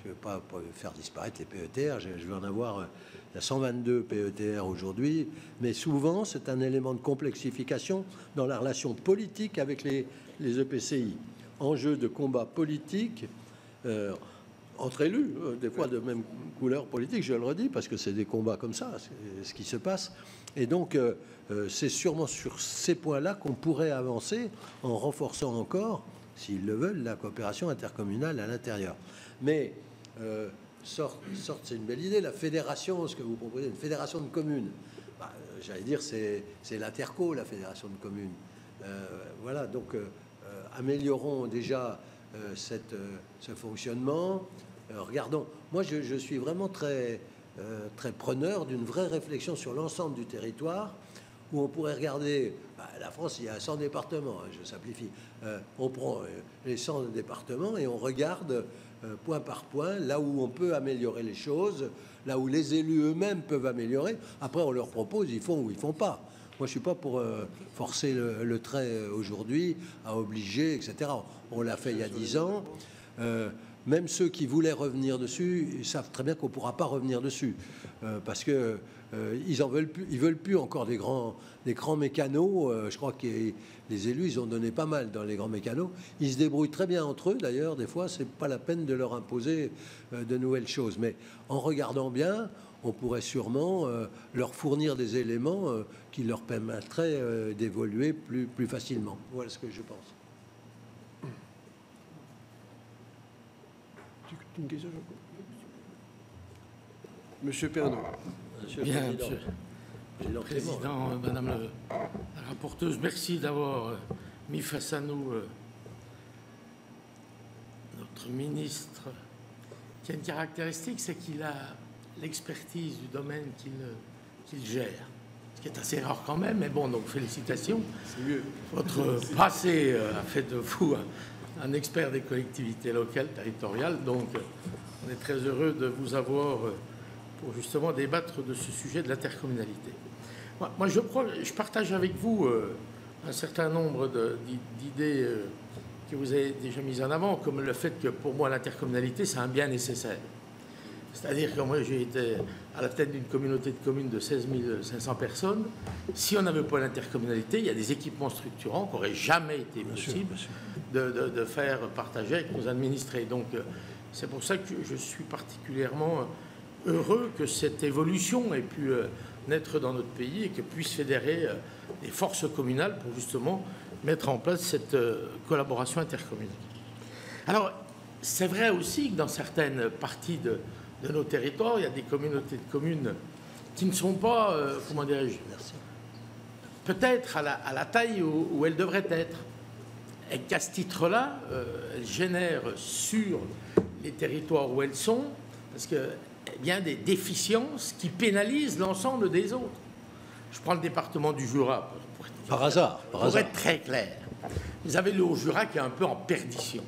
je ne veux pas faire disparaître les PETR, je vais en avoir... Il y a 122 PETR aujourd'hui, mais souvent, c'est un élément de complexification dans la relation politique avec les EPCI. Enjeu de combat politique entre élus, des fois de même couleur politique, je le redis, parce que c'est des combats comme ça, c'est ce qui se passe. Et donc, c'est sûrement sur ces points-là qu'on pourrait avancer en renforçant encore, s'ils le veulent, la coopération intercommunale à l'intérieur. Mais... Sorte, c'est une belle idée. La fédération, ce que vous proposez, une fédération de communes, j'allais dire, c'est l'Interco, la fédération de communes. Voilà, donc améliorons déjà ce fonctionnement. Regardons, moi je suis vraiment très preneur d'une vraie réflexion sur l'ensemble du territoire, où on pourrait regarder, la France, il y a 100 départements, je simplifie. On prend les 100 départements et on regarde point par point, là où on peut améliorer les choses, là où les élus eux-mêmes peuvent améliorer. Après, on leur propose, ils font ou ils font pas. Moi, je ne suis pas pour forcer le trait aujourd'hui, à obliger, etc. On l'a fait il y a 10 ans. Même ceux qui voulaient revenir dessus, ils savent très bien qu'on ne pourra pas revenir dessus. Parce que ils veulent plus encore des grands mécanos. Je crois que les élus, ils ont donné pas mal dans les grands mécanos. Ils se débrouillent très bien entre eux. D'ailleurs, des fois, c'est pas la peine de leur imposer de nouvelles choses. Mais en regardant bien, on pourrait sûrement leur fournir des éléments qui leur permettraient d'évoluer plus facilement. Voilà ce que je pense. Une question, Monsieur Pernaut. Bien, Monsieur le Président, Madame la rapporteuse, merci d'avoir mis face à nous notre ministre, qui a une caractéristique, c'est qu'il a l'expertise du domaine qu'il gère, ce qui est assez rare quand même, mais bon, donc félicitations. C'est mieux. Votre passé a fait de vous un expert des collectivités locales, territoriales, donc on est très heureux de vous avoir pour justement débattre de ce sujet de l'intercommunalité. Moi, je partage avec vous un certain nombre d'idées que vous avez déjà mises en avant, comme le fait que pour moi l'intercommunalité c'est un bien nécessaire. C'est-à-dire que moi j'ai été à la tête d'une communauté de communes de 16 500 personnes. Si on n'avait pas l'intercommunalité, il y a des équipements structurants qui n'auraient jamais été possibles de faire partager avec nos administrés. Donc c'est pour ça que je suis particulièrement heureux que cette évolution ait pu naître dans notre pays et que puisse fédérer des forces communales pour justement mettre en place cette collaboration intercommunale. Alors, c'est vrai aussi que dans certaines parties de nos territoires, il y a des communautés de communes qui ne sont pas, comment dirais-je, peut-être à la taille où elles devraient être. Et qu'à ce titre-là, elles génèrent sur les territoires où elles sont, parce que bien des déficiences qui l'ensemble des autres. Je prends le département du Jura. Pour être très clair. Vous avez le Haut-Jura qui est un peu en perdition.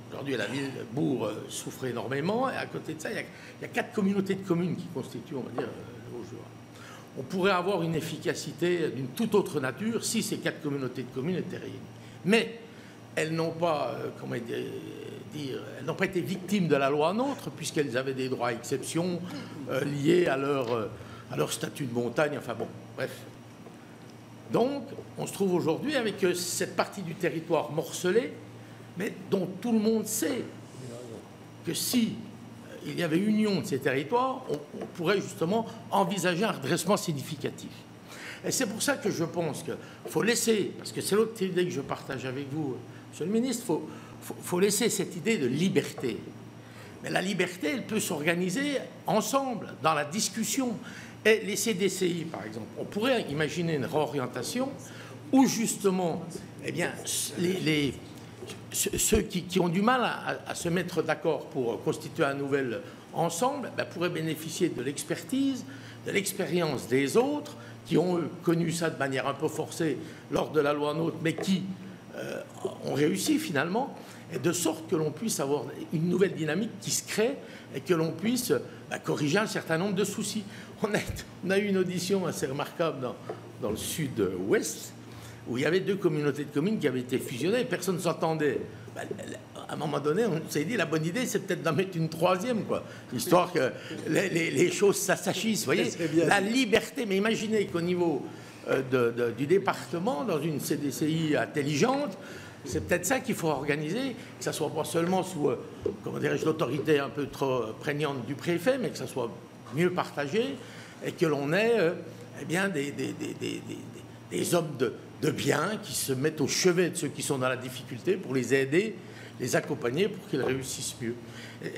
Aujourd'hui, la ville de Bourg souffre énormément. Et à côté de ça, il y a 4 communautés de communes qui constituent, on va dire, le Haut-Jura. On pourrait avoir une efficacité d'une toute autre nature si ces 4 communautés de communes étaient réunies. Mais elles n'ont pas, elles n'ont pas été victimes de la loi NOTRe, puisqu'elles avaient des droits à exception liés à leur statut de montagne, enfin bon, bref. Donc, on se trouve aujourd'hui avec cette partie du territoire morcelée, mais dont tout le monde sait que si il y avait union de ces territoires, on pourrait justement envisager un redressement significatif. Et c'est pour ça que je pense qu'il faut laisser, parce que c'est l'autre idée que je partage avec vous, Monsieur le Ministre, faut laisser cette idée de liberté. Mais la liberté, elle peut s'organiser ensemble, dans la discussion. Et les CDCI, par exemple, on pourrait imaginer une réorientation où justement, eh bien, ceux qui ont du mal à se mettre d'accord pour constituer un nouvel ensemble pourraient bénéficier de l'expertise, de l'expérience des autres qui ont connu ça de manière un peu forcée lors de la loi NOTRe, mais qui ont réussi finalement, et de sorte que l'on puisse avoir une nouvelle dynamique qui se crée et que l'on puisse corriger un certain nombre de soucis. On a eu une audition assez remarquable dans le sud-ouest, où il y avait 2 communautés de communes qui avaient été fusionnées et personne ne s'entendait. À un moment donné, on s'est dit, la bonne idée, c'est peut-être d'en mettre une 3e, quoi, histoire que les choses s'assachissent. Vous voyez, la liberté, mais imaginez qu'au niveau du département, dans une CDCI intelligente, c'est peut-être ça qu'il faut organiser, que ça ne soit pas seulement sous, comment dirais-je, l'autorité un peu trop prégnante du préfet, mais que ça soit mieux partagé et que l'on ait eh bien, des hommes de bien qui se mettent au chevet de ceux qui sont dans la difficulté pour les aider, les accompagner pour qu'ils réussissent mieux.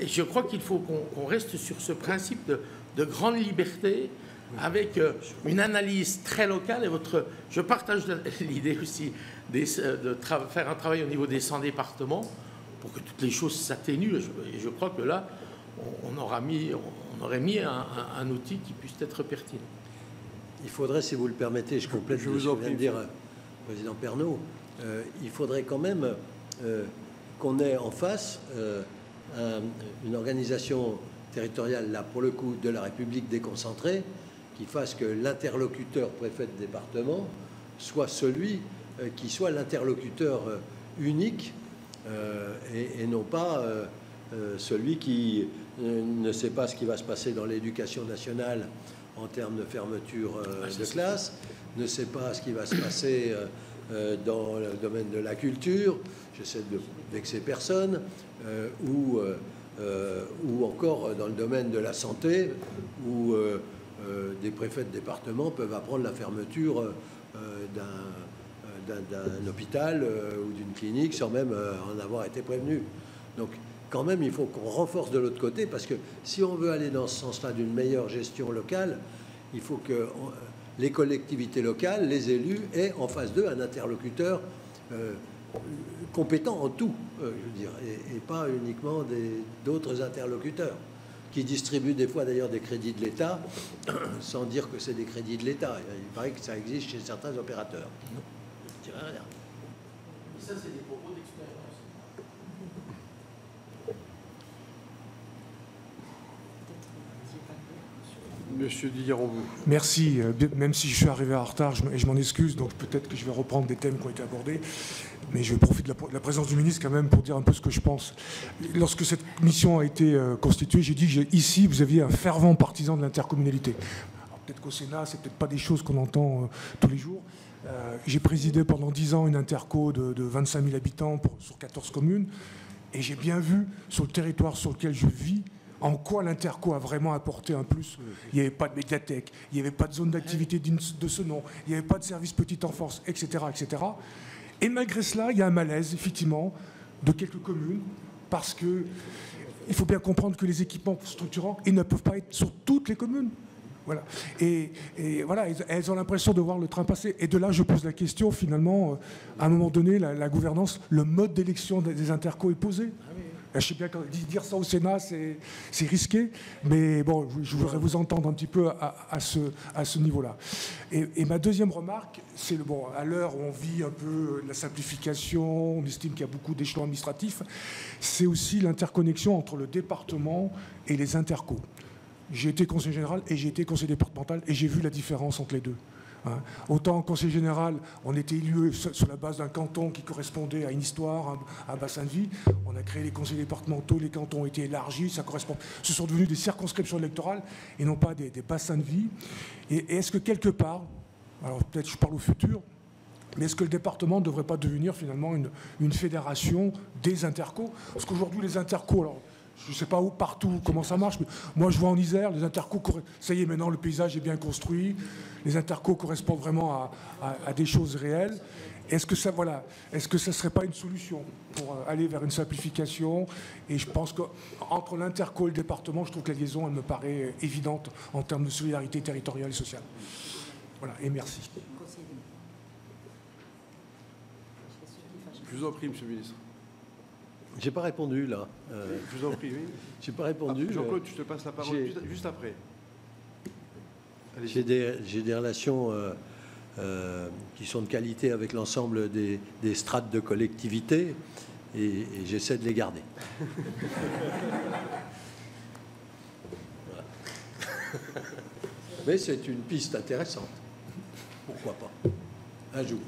Et je crois qu'il faut qu'on reste sur ce principe de grande liberté avec une analyse très locale. Et je partage l'idée aussi de faire un travail au niveau des 100 départements pour que toutes les choses s'atténuent. Et je crois que là, on aurait mis un outil qui puisse être pertinent. Il faudrait, si vous le permettez, je complète ce que vient de dire Président Pernaut, il faudrait quand même qu'on ait en face une organisation territoriale, là pour le coup, de la République déconcentrée, qui fasse que l'interlocuteur préfet de département soit celui qui soit l'interlocuteur unique et non pas celui qui ne sait pas ce qui va se passer dans l'éducation nationale en termes de fermeture de classe, ne sait pas ce qui va se passer dans le domaine de la culture, j'essaie de vexer personne, ou encore dans le domaine de la santé, où des préfets de département peuvent apprendre la fermeture d'un hôpital ou d'une clinique sans même en avoir été prévenu. Donc, quand même, il faut qu'on renforce de l'autre côté, parce que si on veut aller dans ce sens-là d'une meilleure gestion locale, il faut que les collectivités locales, les élus, aient en face d'eux un interlocuteur compétent en tout, je veux dire, et pas uniquement d'autres interlocuteurs qui distribuent des fois d'ailleurs des crédits de l'État sans dire que c'est des crédits de l'État. Il paraît que ça existe chez certains opérateurs. Je ne dirais rien. Et ça, c'est des propos d'expérience. Monsieur Didier-Rambaud. Merci. Même si je suis arrivé en retard, et je m'en excuse, donc peut-être que je vais reprendre des thèmes qui ont été abordés, mais je profite de la présence du ministre quand même pour dire un peu ce que je pense. Lorsque cette mission a été constituée, j'ai dit que ici, vous aviez un fervent partisan de l'intercommunalité. Peut-être qu'au Sénat, c'est peut-être pas des choses qu'on entend tous les jours. J'ai présidé pendant 10 ans une interco de 25 000 habitants sur 14 communes, et j'ai bien vu sur le territoire sur lequel je vis en quoi l'interco a vraiment apporté un plus. Il n'y avait pas de médiathèque, il n'y avait pas de zone d'activité de ce nom, il n'y avait pas de service petite enfance, etc., etc. Et malgré cela, il y a un malaise, effectivement, de quelques communes, parce qu'il faut bien comprendre que les équipements structurants, ils ne peuvent pas être sur toutes les communes. Voilà. Et voilà, elles ont l'impression de voir le train passer. Et de là, je pose la question, finalement, à un moment donné, la gouvernance, le mode d'élection des intercos est posé. Je sais bien que dire ça au Sénat, c'est risqué, mais bon, je voudrais vous entendre un petit peu à ce niveau-là. Et ma deuxième remarque, c'est à l'heure où on vit un peu la simplification, on estime qu'il y a beaucoup d'échelons administratifs, c'est aussi l'interconnexion entre le département et les intercos. J'ai été conseiller général et j'ai été conseiller départemental et j'ai vu la différence entre les deux. hein. Autant au Conseil général, on était élu sur la base d'un canton qui correspondait à une histoire, à un bassin de vie. On a créé les conseils départementaux, les cantons ont été élargis, ça correspond. Ce sont devenus des circonscriptions électorales et non pas des bassins de vie. Et est-ce que quelque part, alors peut-être je parle au futur, mais est-ce que le département ne devrait pas devenir finalement une fédération des intercos? Parce qu'aujourd'hui, les intercos, alors je ne sais pas où, partout, comment ça marche, mais moi je vois en Isère, les intercos, ça y est, maintenant le paysage est bien construit, les intercos correspondent vraiment à des choses réelles. Est-ce que ça, voilà, est-ce que ça ne serait pas une solution pour aller vers une simplification? Et je pense qu'entre l'interco et le département, je trouve que la liaison, elle me paraît évidente en termes de solidarité territoriale et sociale. Voilà, et merci. Je vous en prie, Monsieur le ministre. J'ai pas répondu, là. Je vous en prie, oui. J'ai pas répondu. Jean-Claude, je te passe la parole juste après. J'ai des relations qui sont de qualité avec l'ensemble des strates de collectivité et j'essaie de les garder. Mais c'est une piste intéressante. Pourquoi pas? Un jour.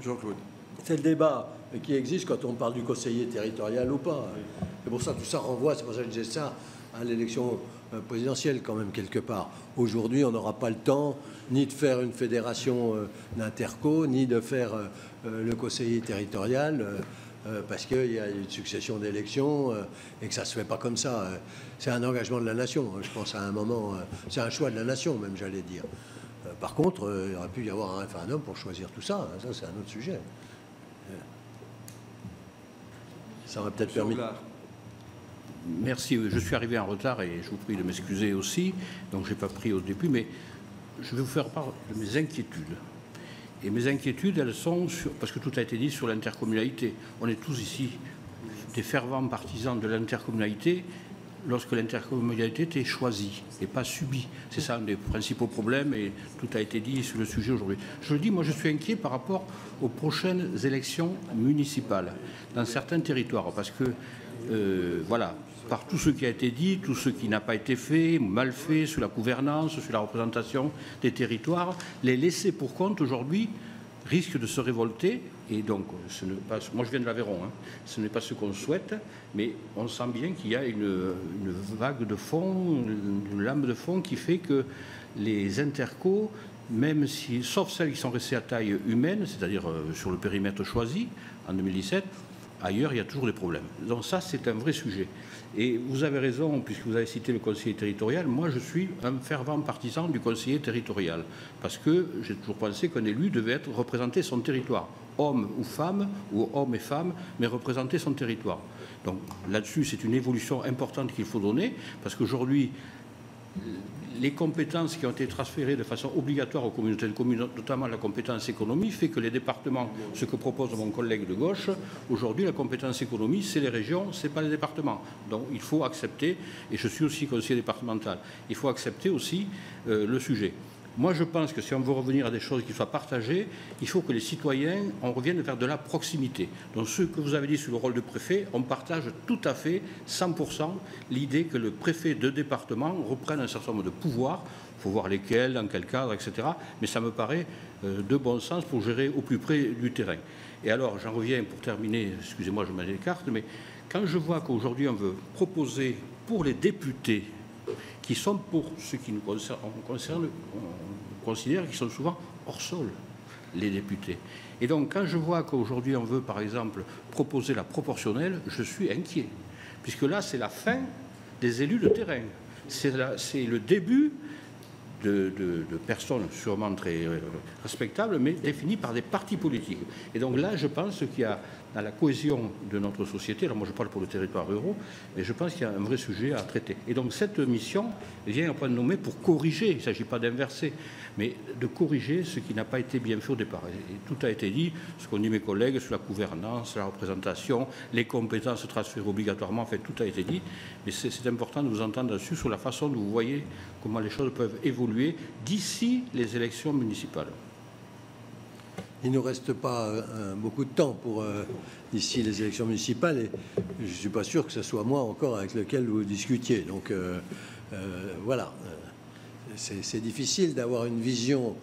Jean-Claude. C'est le débat qui existe quand on parle du conseiller territorial ou pas. C'est pour ça que tout ça renvoie, c'est pour ça que je dis ça, à l'élection présidentielle quand même quelque part. Aujourd'hui, on n'aura pas le temps ni de faire une fédération d'interco, ni de faire le conseiller territorial, parce qu'il y a une succession d'élections et que ça ne se fait pas comme ça. C'est un engagement de la nation, je pense à un moment, c'est un choix de la nation même, j'allais dire. Par contre, il aurait pu y avoir un référendum pour choisir tout ça, ça c'est un autre sujet. Ça aurait peut-être permis... Merci, je suis arrivé en retard et je vous prie de m'excuser aussi, donc je n'ai pas pris au début, mais je vais vous faire part de mes inquiétudes. Et mes inquiétudes, elles sont, parce que tout a été dit sur l'intercommunalité. On est tous ici des fervents partisans de l'intercommunalité lorsque l'intercommunalité était choisie et pas subie. C'est ça un des principaux problèmes et tout a été dit sur le sujet aujourd'hui. Je le dis, moi je suis inquiet par rapport aux prochaines élections municipales dans certains territoires parce que, voilà, par tout ce qui a été dit, tout ce qui n'a pas été fait, mal fait, sur la gouvernance, sur la représentation des territoires, les laissés pour compte aujourd'hui risquent de se révolter. Et donc, moi je viens de l'Aveyron, hein, ce n'est pas ce qu'on souhaite, mais on sent bien qu'il y a une vague de fond, une lame de fond qui fait que les intercos, même si, sauf celles qui sont restées à taille humaine, c'est-à-dire sur le périmètre choisi en 2017, ailleurs il y a toujours des problèmes. Donc ça c'est un vrai sujet. Et vous avez raison, puisque vous avez cité le conseiller territorial, moi je suis un fervent partisan du conseiller territorial, parce que j'ai toujours pensé qu'un élu devait représenter son territoire, homme ou femme, ou homme et femme, mais représenter son territoire. Donc là-dessus c'est une évolution importante qu'il faut donner, parce qu'aujourd'hui les compétences qui ont été transférées de façon obligatoire aux communautés de communes, notamment la compétence économie, fait que les départements, ce que propose mon collègue de gauche, aujourd'hui la compétence économie, c'est les régions, c'est pas les départements. Donc il faut accepter, et je suis aussi conseiller départemental, il faut accepter aussi le sujet. Moi, je pense que si on veut revenir à des choses qui soient partagées, il faut que les citoyens, on revienne vers de la proximité. Donc, ce que vous avez dit sur le rôle de préfet, on partage tout à fait, 100%, l'idée que le préfet de département reprenne un certain nombre de pouvoirs. Il faut voir lesquels, dans quel cadre, etc. Mais ça me paraît de bon sens pour gérer au plus près du terrain. Et alors, j'en reviens pour terminer, excusez-moi, je m'en écarte, mais quand je vois qu'aujourd'hui, on veut proposer pour les députés qui sont pour ce qui nous concerne, on considère qu'ils sont souvent hors sol, les députés. Et donc, quand je vois qu'aujourd'hui, on veut, par exemple, proposer la proportionnelle, je suis inquiet. Puisque là, c'est la fin des élus de terrain. C'est le début de personnes sûrement très respectables, mais définies par des partis politiques. Et donc là, je pense qu'il y a, dans la cohésion de notre société, alors moi je parle pour le territoire rural, mais je pense qu'il y a un vrai sujet à traiter. Et donc cette mission vient à point nommé pour corriger, il ne s'agit pas d'inverser, mais de corriger ce qui n'a pas été bien fait au départ. Et tout a été dit, ce qu'ont dit mes collègues sur la gouvernance, la représentation, les compétences transférées obligatoirement, en fait tout a été dit, mais c'est important de vous entendre là-dessus sur la façon dont vous voyez comment les choses peuvent évoluer d'ici les élections municipales. Il ne nous reste pas beaucoup de temps pour d'ici les élections municipales et je ne suis pas sûr que ce soit moi encore avec lequel vous discutiez. Donc voilà. c'est difficile d'avoir une vision,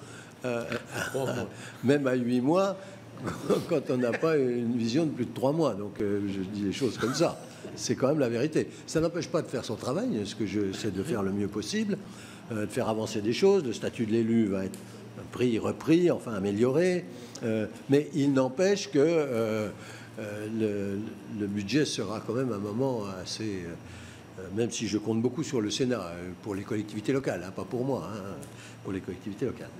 même à 8 mois, quand on n'a pas une vision de plus de 3 mois. Donc je dis les choses comme ça. C'est quand même la vérité. Ça n'empêche pas de faire son travail, ce que j'essaie de faire le mieux possible, de faire avancer des choses. Le statut de l'élu va être repris, enfin amélioré. Mais il n'empêche que le budget sera quand même un moment assez... même si je compte beaucoup sur le Sénat pour les collectivités locales, pas pour moi, pour les collectivités locales.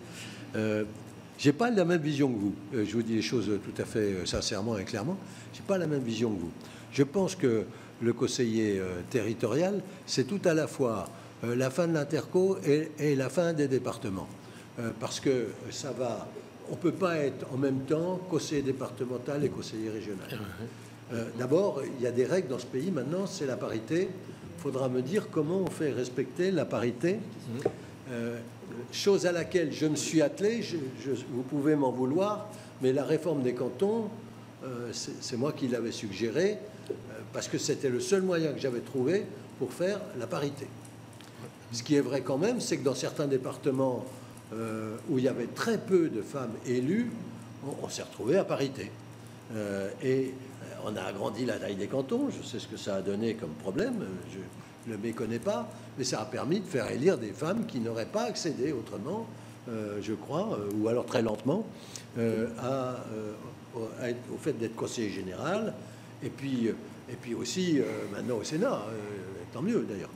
Je n'ai pas la même vision que vous. Je vous dis les choses tout à fait sincèrement et clairement. Je n'ai pas la même vision que vous. Je pense que le conseiller territorial, c'est tout à la fois la fin de l'interco et la fin des départements. Parce que ça va... On ne peut pas être en même temps conseiller départemental et conseiller régional. D'abord, il y a des règles dans ce pays maintenant, c'est la parité. Il faudra me dire comment on fait respecter la parité. Chose à laquelle je me suis attelé, vous pouvez m'en vouloir, mais la réforme des cantons, c'est moi qui l'avais suggéré, parce que c'était le seul moyen que j'avais trouvé pour faire la parité. Ce qui est vrai quand même, c'est que dans certains départements où il y avait très peu de femmes élues, on s'est retrouvé à parité. Et on a agrandi la taille des cantons, je sais ce que ça a donné comme problème, je ne le méconnais pas, mais ça a permis de faire élire des femmes qui n'auraient pas accédé autrement, je crois, ou alors très lentement, au fait d'être conseiller général, et puis aussi maintenant au Sénat, tant mieux d'ailleurs.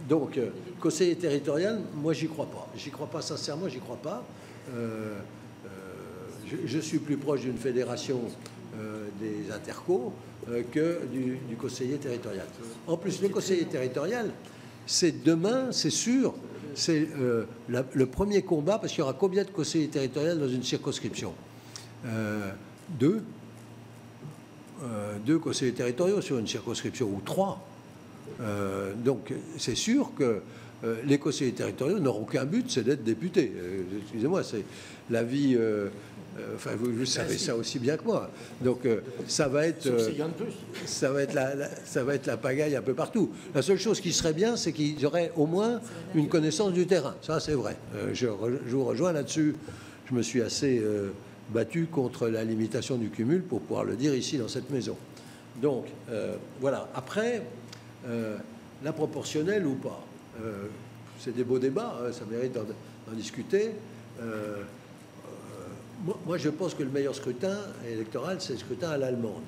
Donc, conseiller territorial, moi j'y crois pas. J'y crois pas sincèrement, j'y crois pas. Je suis plus proche d'une fédération des intercos que du conseiller territorial. En plus, le conseiller territorial, c'est demain, c'est sûr, c'est le premier combat, parce qu'il y aura combien de conseillers territoriaux dans une circonscription? Deux conseillers territoriaux sur une circonscription, ou 3. Donc, c'est sûr que les conseillers territoriaux n'auront qu'un but, c'est d'être députés. Excusez-moi, c'est la vie... enfin, vous savez ça aussi bien que moi. Donc, ça va être la pagaille un peu partout. La seule chose qui serait bien, c'est qu'ils auraient au moins une connaissance du terrain. Ça, c'est vrai. Je vous rejoins là-dessus. Je me suis assez battu contre la limitation du cumul pour pouvoir le dire ici dans cette maison. Donc, voilà. Après, la proportionnelle ou pas, c'est des beaux débats, ça mérite d'en discuter. Moi, je pense que le meilleur scrutin électoral, c'est le scrutin à l'allemande.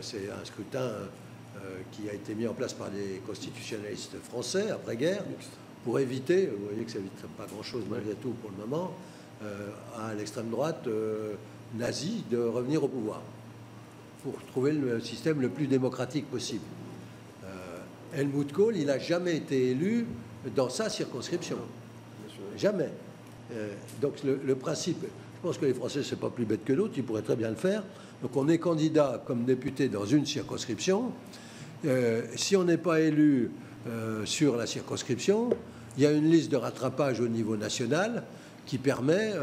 C'est un scrutin qui a été mis en place par les constitutionnalistes français après-guerre pour éviter, vous voyez que ça évite pas grand-chose malgré tout pour le moment, à l'extrême droite nazie de revenir au pouvoir, pour trouver le système le plus démocratique possible. Helmut Kohl, il n'a jamais été élu dans sa circonscription. Jamais. Donc le principe, je pense que les Français, c'est pas plus bête que d'autres, ils pourraient très bien le faire. Donc on est candidat comme député dans une circonscription. Si on n'est pas élu sur la circonscription, il y a une liste de rattrapage au niveau national qui permet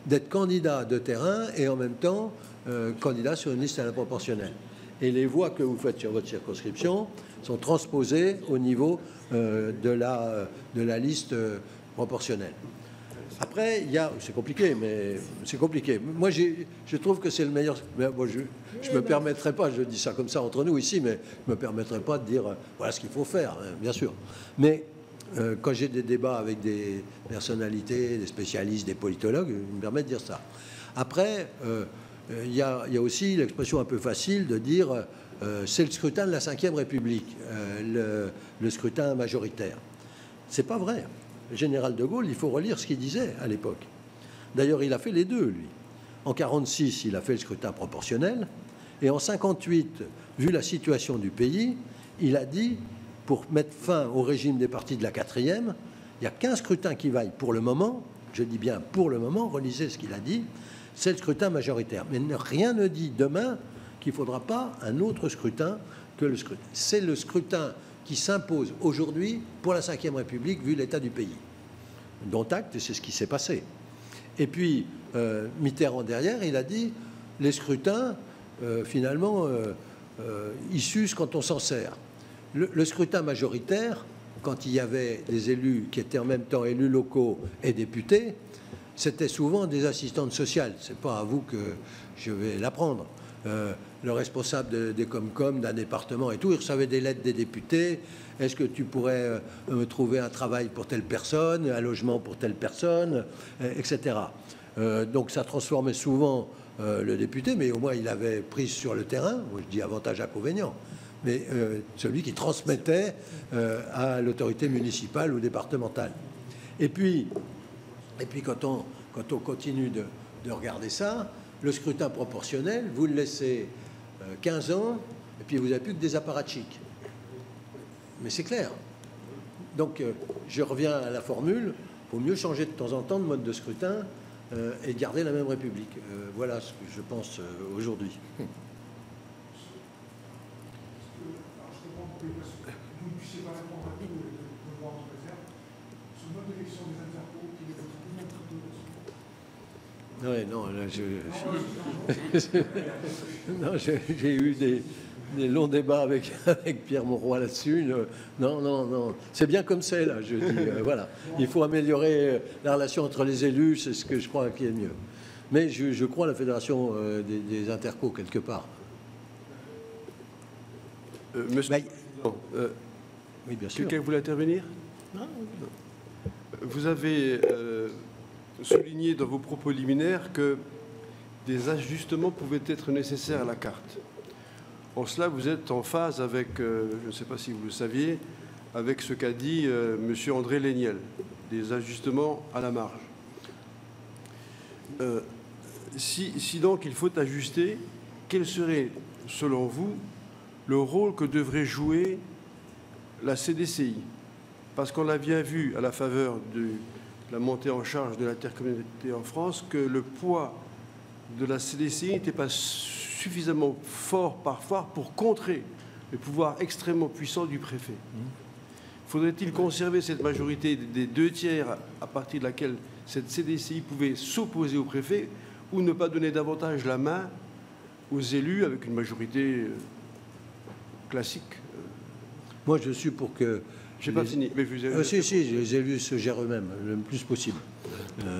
d'être candidat de terrain et en même temps candidat sur une liste à la proportionnelle. Et les voix que vous faites sur votre circonscription sont transposées au niveau de la liste proportionnelle. Après, il y a... C'est compliqué, mais c'est compliqué. Moi, je trouve que c'est le meilleur... Mais moi, je ne me permettrai pas, je dis ça comme ça entre nous ici, mais je ne me permettrai pas de dire voilà ce qu'il faut faire, hein, bien sûr. Mais quand j'ai des débats avec des personnalités, des spécialistes, des politologues, je me permets de dire ça. Après, il y a aussi l'expression un peu facile de dire c'est le scrutin de la Ve République, le scrutin majoritaire. C'est pas vrai. Le général de Gaulle, il faut relire ce qu'il disait à l'époque. D'ailleurs, il a fait les deux, lui. En 1946, il a fait le scrutin proportionnel. Et en 1958, vu la situation du pays, il a dit, pour mettre fin au régime des partis de la 4e, il n'y a qu'un scrutin qui vaille pour le moment, je dis bien pour le moment, relisez ce qu'il a dit, c'est le scrutin majoritaire. Mais rien ne dit demain qu'il ne faudra pas un autre scrutin que le scrutin. C'est le scrutin qui s'impose aujourd'hui pour la Ve République, vu l'état du pays. Dont acte, et c'est ce qui s'est passé. Et puis, Mitterrand, derrière, il a dit, les scrutins, finalement, ils s'usent quand on s'en sert. Le scrutin majoritaire, quand il y avait des élus qui étaient en même temps élus locaux et députés, c'était souvent des assistantes sociales. Ce n'est pas à vous que je vais l'apprendre. Le responsable des Comcom d'un département et tout, il recevait des lettres des députés. Est-ce que tu pourrais me trouver un travail pour telle personne, un logement pour telle personne, etc. Donc ça transformait souvent le député, mais au moins il avait prise sur le terrain. Moi, je dis avantage inconvénient. Mais celui qui transmettait à l'autorité municipale ou départementale. Et puis quand on continue de regarder ça, le scrutin proportionnel, vous le laissez 15 ans, et puis vous n'avez plus que des apparatchiks. Mais c'est clair. Donc, je reviens à la formule, il faut mieux changer de temps en temps de mode de scrutin et garder la même République. Voilà ce que je pense aujourd'hui. Oui, non, là, non, j'ai eu des longs débats avec Pierre Mauroy là-dessus. Non, c'est bien comme c'est, là, je dis. Voilà, il faut améliorer la relation entre les élus, c'est ce que je crois qui est mieux. Mais je crois à la fédération des intercos, quelque part. Monsieur, oui, bien sûr. quelqu'un voulait intervenir? Non. Vous avez souligné dans vos propos liminaires que des ajustements pouvaient être nécessaires à la carte. En cela, vous êtes en phase avec, je ne sais pas si vous le saviez, avec ce qu'a dit M. André Léniel, des ajustements à la marge. Si donc il faut ajuster, quel serait, selon vous, le rôle que devrait jouer la CDCI? Parce qu'on l'a bien vu à la faveur de la montée en charge de l'intercommunalité en France, que le poids de la CDCI n'était pas suffisamment fort parfois pour contrer le pouvoir extrêmement puissant du préfet. Faudrait-il conserver cette majorité des 2/3 à partir de laquelle cette CDCI pouvait s'opposer au préfet, ou ne pas donner davantage la main aux élus avec une majorité classique? Moi, je suis pour que... Je n'ai pas fini. Mais vous avez... si, les élus se gèrent eux-mêmes le plus possible.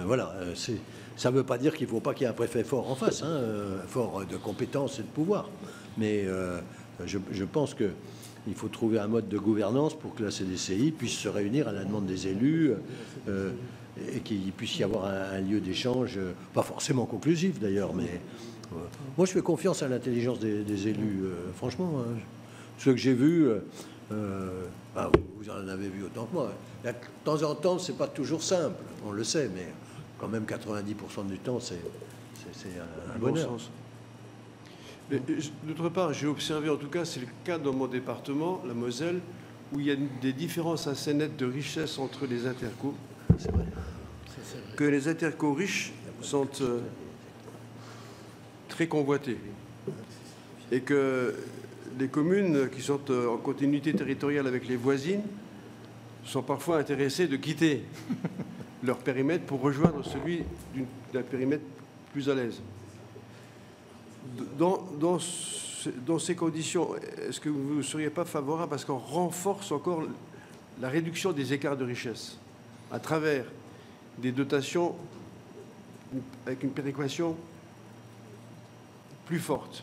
Voilà, ça ne veut pas dire qu'il ne faut pas qu'il y ait un préfet fort en face, fort de compétences et de pouvoir. Mais je pense qu'il faut trouver un mode de gouvernance pour que la CDCI puisse se réunir à la demande des élus et qu'il puisse y avoir un lieu d'échange, pas forcément conclusif d'ailleurs, mais moi je fais confiance à l'intelligence des élus, franchement. Ceux que j'ai vus, vous en avez vu autant que moi. De temps en temps, c'est pas toujours simple, on le sait, mais quand même 90% du temps, c'est un bonheur. Bon sens. D'autre part, j'ai observé, en tout cas, c'est le cas dans mon département, la Moselle, où il y a des différences assez nettes de richesse entre les intercos. C'est vrai. Que les intercos riches sont très convoités. Et que les communes qui sont en continuité territoriale avec les voisines sont parfois intéressées de quitter leur périmètre pour rejoindre celui d'un périmètre plus à l'aise. Dans ces conditions, est-ce que vous ne seriez pas favorable parce qu'on renforce encore la réduction des écarts de richesse à travers des dotations avec une péréquation plus forte?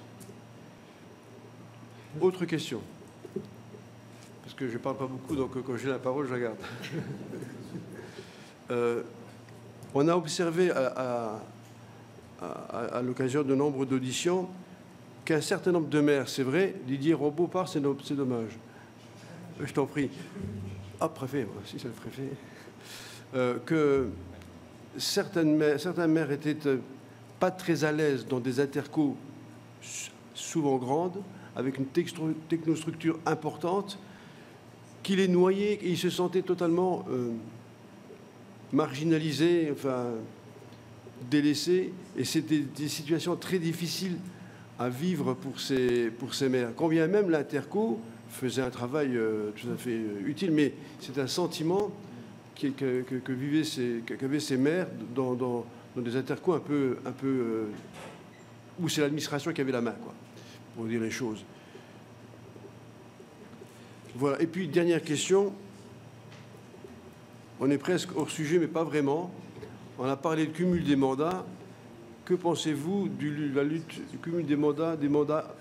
Autre question, parce que je ne parle pas beaucoup, donc quand j'ai la parole, je regarde. On a observé à l'occasion de nombre d'auditions qu'un certain nombre de maires, c'est vrai, Didier Robot part, c'est dommage. Je t'en prie. Ah, préfet, si c'est le préfet. Que certains maires étaient pas très à l'aise dans des intercos souvent grandes, avec une technostructure importante, qui les noyait et ils se sentaient totalement marginalisés, enfin délaissés, et c'était des situations très difficiles à vivre pour ces maires. Quand bien même l'interco faisait un travail tout à fait utile, mais c'est un sentiment qu'avaient ces maires dans des intercos un peu où c'est l'administration qui avait la main, quoi, pour dire les choses. Voilà. Et puis, dernière question. On est presque hors sujet, mais pas vraiment. On a parlé de cumul des mandats. Que pensez-vous de la lutte du cumul des mandats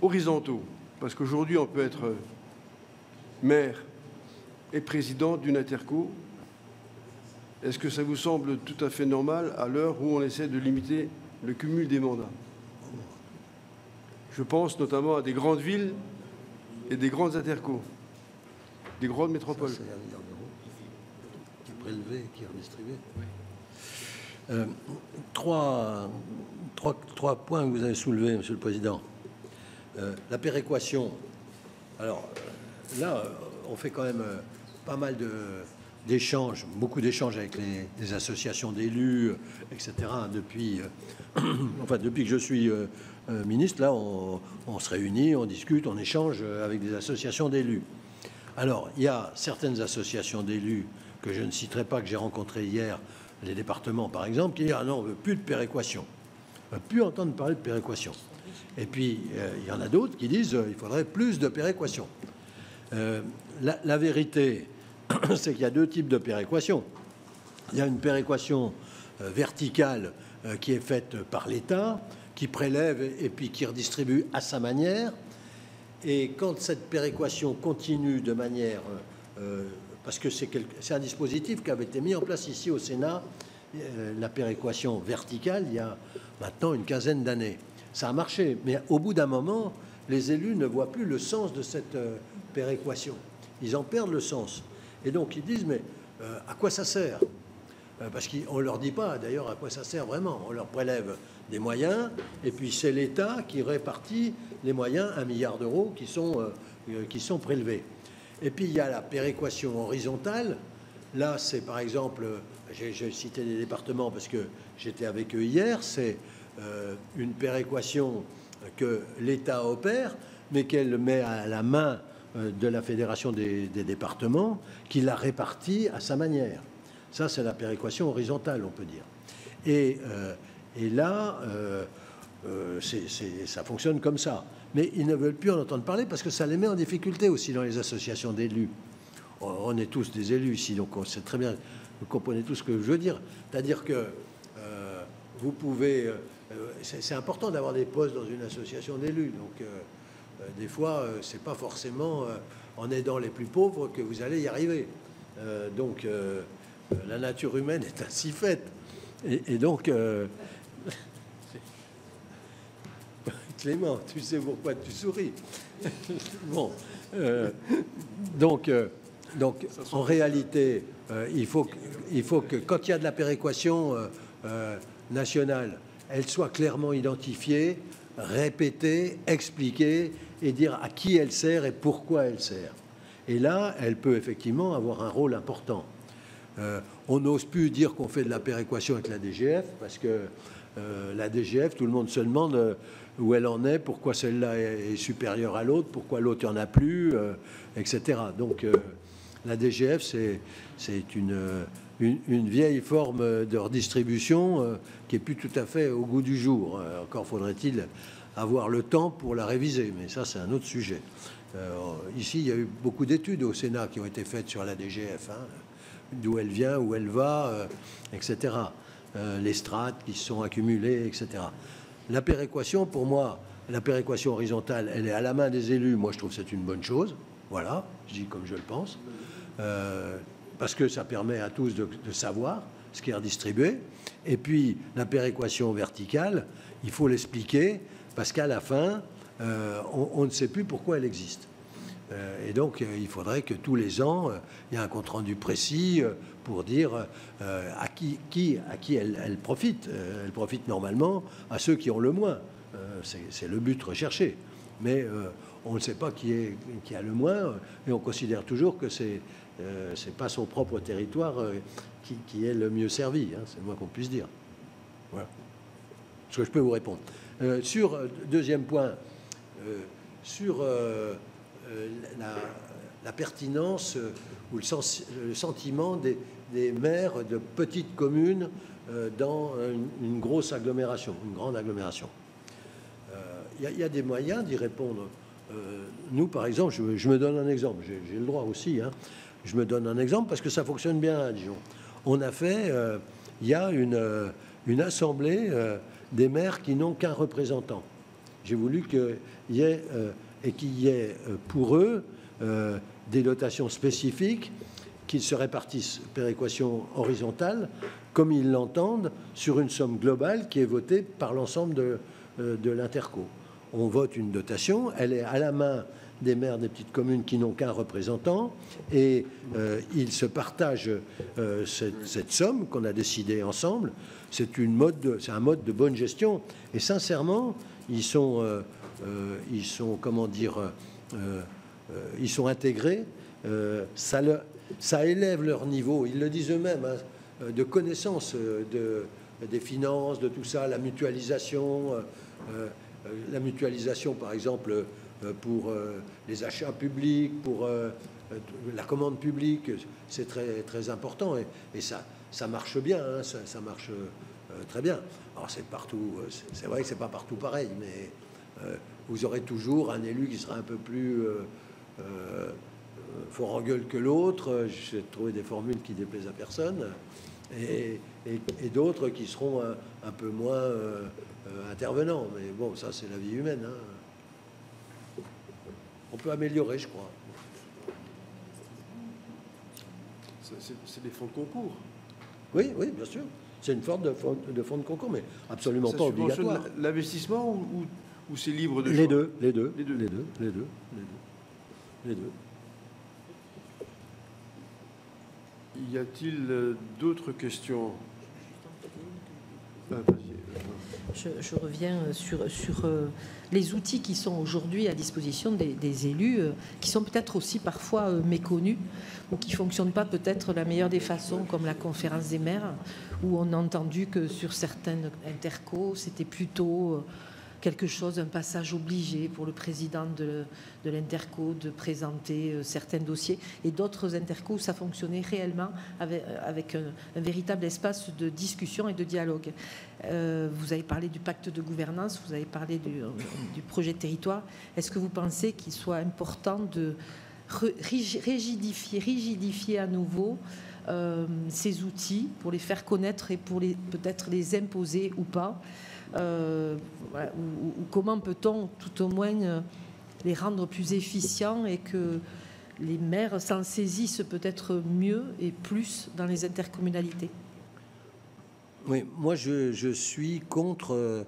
horizontaux? Parce qu'aujourd'hui, on peut être maire et président d'une interco. Est-ce que ça vous semble tout à fait normal à l'heure où on essaie de limiter le cumul des mandats? Je pense notamment à des grandes villes et des grandes intercos, des grandes métropoles. C'est 1 milliard d'euros qui est prélevé, qui est redistribué. Trois points que vous avez soulevés, Monsieur le Président. La péréquation. Alors là, on fait quand même pas mal d'échanges, beaucoup d'échanges avec les associations d'élus, etc. Depuis, depuis que je suis ministre, là, on se réunit, on discute, on échange avec des associations d'élus. Alors, il y a certaines associations d'élus que je ne citerai pas, que j'ai rencontrées hier, les départements par exemple, qui disent « Ah non, on ne veut plus de péréquation. On ne veut plus entendre parler de péréquation. » Et puis, il y en a d'autres qui disent « Il faudrait plus de péréquation. » La vérité, c'est qu'il y a deux types de péréquation. Il y a une péréquation verticale qui est faite par l'État, qui prélève et puis qui redistribue à sa manière. Et quand cette péréquation continue de manière... parce que c'est un dispositif qui avait été mis en place ici au Sénat, la péréquation verticale, il y a maintenant une quinzaine d'années. Ça a marché, mais au bout d'un moment, les élus ne voient plus le sens de cette péréquation. Ils en perdent le sens. Et donc ils disent, mais à quoi ça sert? Parce qu'on ne leur dit pas d'ailleurs à quoi ça sert vraiment. On leur prélève des moyens, et puis c'est l'État qui répartit les moyens, 1 milliard d'euros, qui sont prélevés. Et puis il y a la péréquation horizontale. Là, c'est par exemple, j'ai cité des départements parce que j'étais avec eux hier, c'est une péréquation que l'État opère, mais qu'elle met à la main de la Fédération des départements, qui la répartit à sa manière. Ça, c'est la péréquation horizontale, on peut dire. Et là, ça fonctionne comme ça. Mais ils ne veulent plus en entendre parler parce que ça les met en difficulté aussi dans les associations d'élus. On est tous des élus ici, donc on sait très bien, vous comprenez tout ce que je veux dire. C'est-à-dire que vous pouvez... c'est important d'avoir des postes dans une association d'élus. Donc, des fois, c'est pas forcément en aidant les plus pauvres que vous allez y arriver. Donc, la nature humaine est ainsi faite. Et donc... Clément, tu sais pourquoi tu souris. Bon, donc, en réalité, il faut que quand il y a de la péréquation nationale, elle soit clairement identifiée, répétée, expliquée et dire à qui elle sert et pourquoi elle sert. Et là, elle peut effectivement avoir un rôle important. On n'ose plus dire qu'on fait de la péréquation avec la DGF parce que la DGF, tout le monde se demande où elle en est, pourquoi celle-là est supérieure à l'autre, pourquoi l'autre n'y en a plus, etc. Donc la DGF, c'est une vieille forme de redistribution qui n'est plus tout à fait au goût du jour. Encore faudrait-il avoir le temps pour la réviser, mais ça, c'est un autre sujet. Ici, il y a eu beaucoup d'études au Sénat qui ont été faites sur la DGF, hein, d'où elle vient, où elle va, etc. Les strates qui se sont accumulées, etc. La péréquation, pour moi, la péréquation horizontale, elle est à la main des élus. Moi, je trouve que c'est une bonne chose. Voilà, je dis comme je le pense. Parce que ça permet à tous de savoir ce qui est redistribué. Et puis, la péréquation verticale, il faut l'expliquer, parce qu'à la fin, on ne sait plus pourquoi elle existe. Et donc, il faudrait que tous les ans, il y ait un compte-rendu précis pour dire à qui elle profite. Elle profite normalement à ceux qui ont le moins. C'est le but recherché. Mais on ne sait pas qui a le moins, et on considère toujours que c'est pas son propre territoire qui est le mieux servi. Hein, c'est le moins qu'on puisse dire. Voilà ce que je peux vous répondre. Sur deuxième point, sur la pertinence ou le sentiment des maires de petites communes dans une grosse agglomération, une grande agglomération. Il y a des moyens d'y répondre. Nous, par exemple, je me donne un exemple, j'ai le droit aussi. Hein. Je me donne un exemple parce que ça fonctionne bien à Dijon. On a fait, il y a une assemblée des maires qui n'ont qu'un représentant. J'ai voulu qu'il y ait, pour eux des dotations spécifiques qu'ils se répartissent péréquation horizontale, comme ils l'entendent, sur une somme globale qui est votée par l'ensemble de l'Interco. On vote une dotation, elle est à la main des maires des petites communes qui n'ont qu'un représentant, et ils se partagent cette somme qu'on a décidée ensemble. C'est un mode de bonne gestion, et sincèrement, ils sont comment dire, ils sont intégrés. Ça élève leur niveau, ils le disent eux-mêmes, hein, de connaissance des finances, de tout ça, la mutualisation, par exemple, pour les achats publics, pour la commande publique, c'est très, très important, et ça marche bien, hein, ça marche très bien. Alors c'est partout, c'est vrai que c'est pas partout pareil, mais vous aurez toujours un élu qui sera un peu plus fort en gueule que l'autre. J'ai trouvé des formules qui déplaisent à personne, et d'autres qui seront un peu moins intervenants. Mais bon, ça c'est la vie humaine, hein. On peut améliorer, je crois. C'est des fonds de concours. Oui, oui, bien sûr. C'est une forme de fonds de concours, mais absolument pas obligatoire. L'investissement ou c'est libre de choix? Les deux. Y a-t-il d'autres questions? Je reviens sur les outils qui sont aujourd'hui à disposition des élus, qui sont peut-être aussi parfois méconnus, ou qui ne fonctionnent pas peut-être la meilleure des façons, comme la conférence des maires, où on a entendu que sur certaines intercos, c'était plutôt quelque chose, un passage obligé pour le président de l'interco de présenter certains dossiers, et d'autres intercos où ça fonctionnait réellement avec un véritable espace de discussion et de dialogue. Vous avez parlé du pacte de gouvernance, vous avez parlé du projet de territoire. Est-ce que vous pensez qu'il soit important de rigidifier à nouveau ces outils pour les faire connaître et pour peut-être les imposer ou pas? Voilà, ou comment peut-on tout au moins les rendre plus efficients et que les maires s'en saisissent peut-être mieux et plus dans les intercommunalités? Oui, moi je suis contre,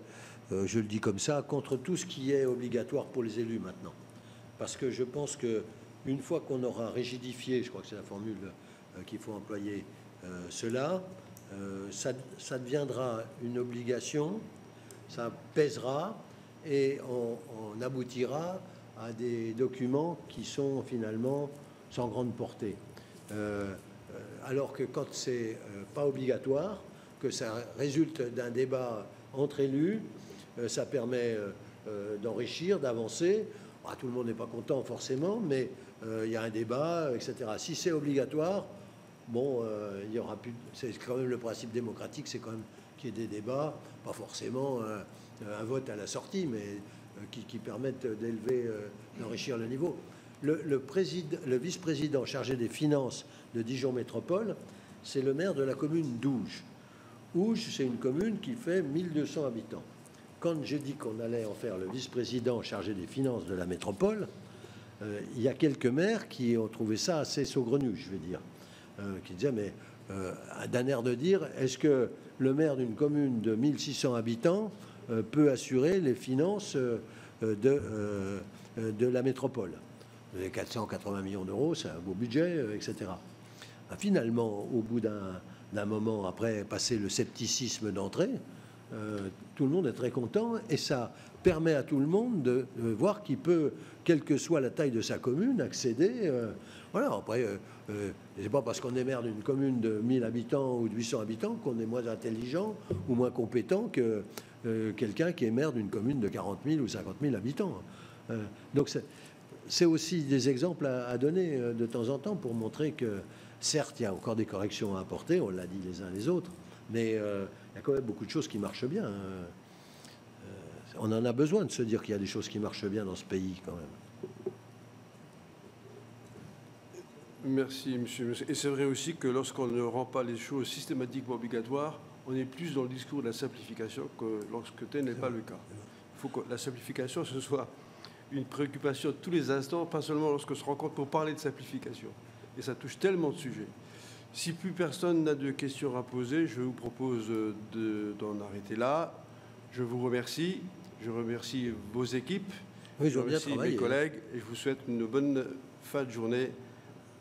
je le dis comme ça, contre tout ce qui est obligatoire pour les élus maintenant. Parce que je pense qu'une fois qu'on aura rigidifié, je crois que c'est la formule qu'il faut employer, cela, ça deviendra une obligation, ça pèsera et on aboutira à des documents qui sont finalement sans grande portée. Alors que quand c'est pas obligatoire, que ça résulte d'un débat entre élus, ça permet d'enrichir, d'avancer. Bah, tout le monde n'est pas content forcément, mais il y a un débat, etc. Si c'est obligatoire, bon, il y aura plus. C'est quand même le principe démocratique, c'est quand même qu'il y ait des débats, pas forcément un vote à la sortie, mais qui permettent d'élever, d'enrichir le niveau. Le vice-président chargé des finances de Dijon Métropole, c'est le maire de la commune d'Ouge. Ouge, c'est une commune qui fait 1200 habitants. Quand j'ai dit qu'on allait en faire le vice-président chargé des finances de la métropole, il y a quelques maires qui ont trouvé ça assez saugrenu, je vais dire, qui disaient, mais d'un air de dire, est-ce que le maire d'une commune de 1600 habitants peut assurer les finances de la métropole? Les 480 millions d'euros, c'est un beau budget, etc. Finalement, au bout d'un moment, après passer le scepticisme d'entrée, tout le monde est très content et ça permet à tout le monde de voir qu'il peut, quelle que soit la taille de sa commune, accéder. Voilà, après, c'est pas parce qu'on est maire d'une commune de 1000 habitants ou de 800 habitants qu'on est moins intelligent ou moins compétent que quelqu'un qui est maire d'une commune de 40 000 ou 50 000 habitants. Donc c'est aussi des exemples à donner de temps en temps pour montrer que, certes, il y a encore des corrections à apporter, on l'a dit les uns les autres, mais il y a quand même beaucoup de choses qui marchent bien. On en a besoin de se dire qu'il y a des choses qui marchent bien dans ce pays, quand même. Merci, monsieur. Et c'est vrai aussi que lorsqu'on ne rend pas les choses systématiquement obligatoires, on est plus dans le discours de la simplification que lorsque tel n'est pas le cas. Il faut que la simplification, ce soit une préoccupation de tous les instants, pas seulement lorsqu'on se rencontre pour parler de simplification. Et ça touche tellement de sujets. Si plus personne n'a de questions à poser, je vous propose d'en arrêter là. Je vous remercie. Je remercie vos équipes. Oui, je remercie mes collègues et je vous souhaite une bonne fin de journée.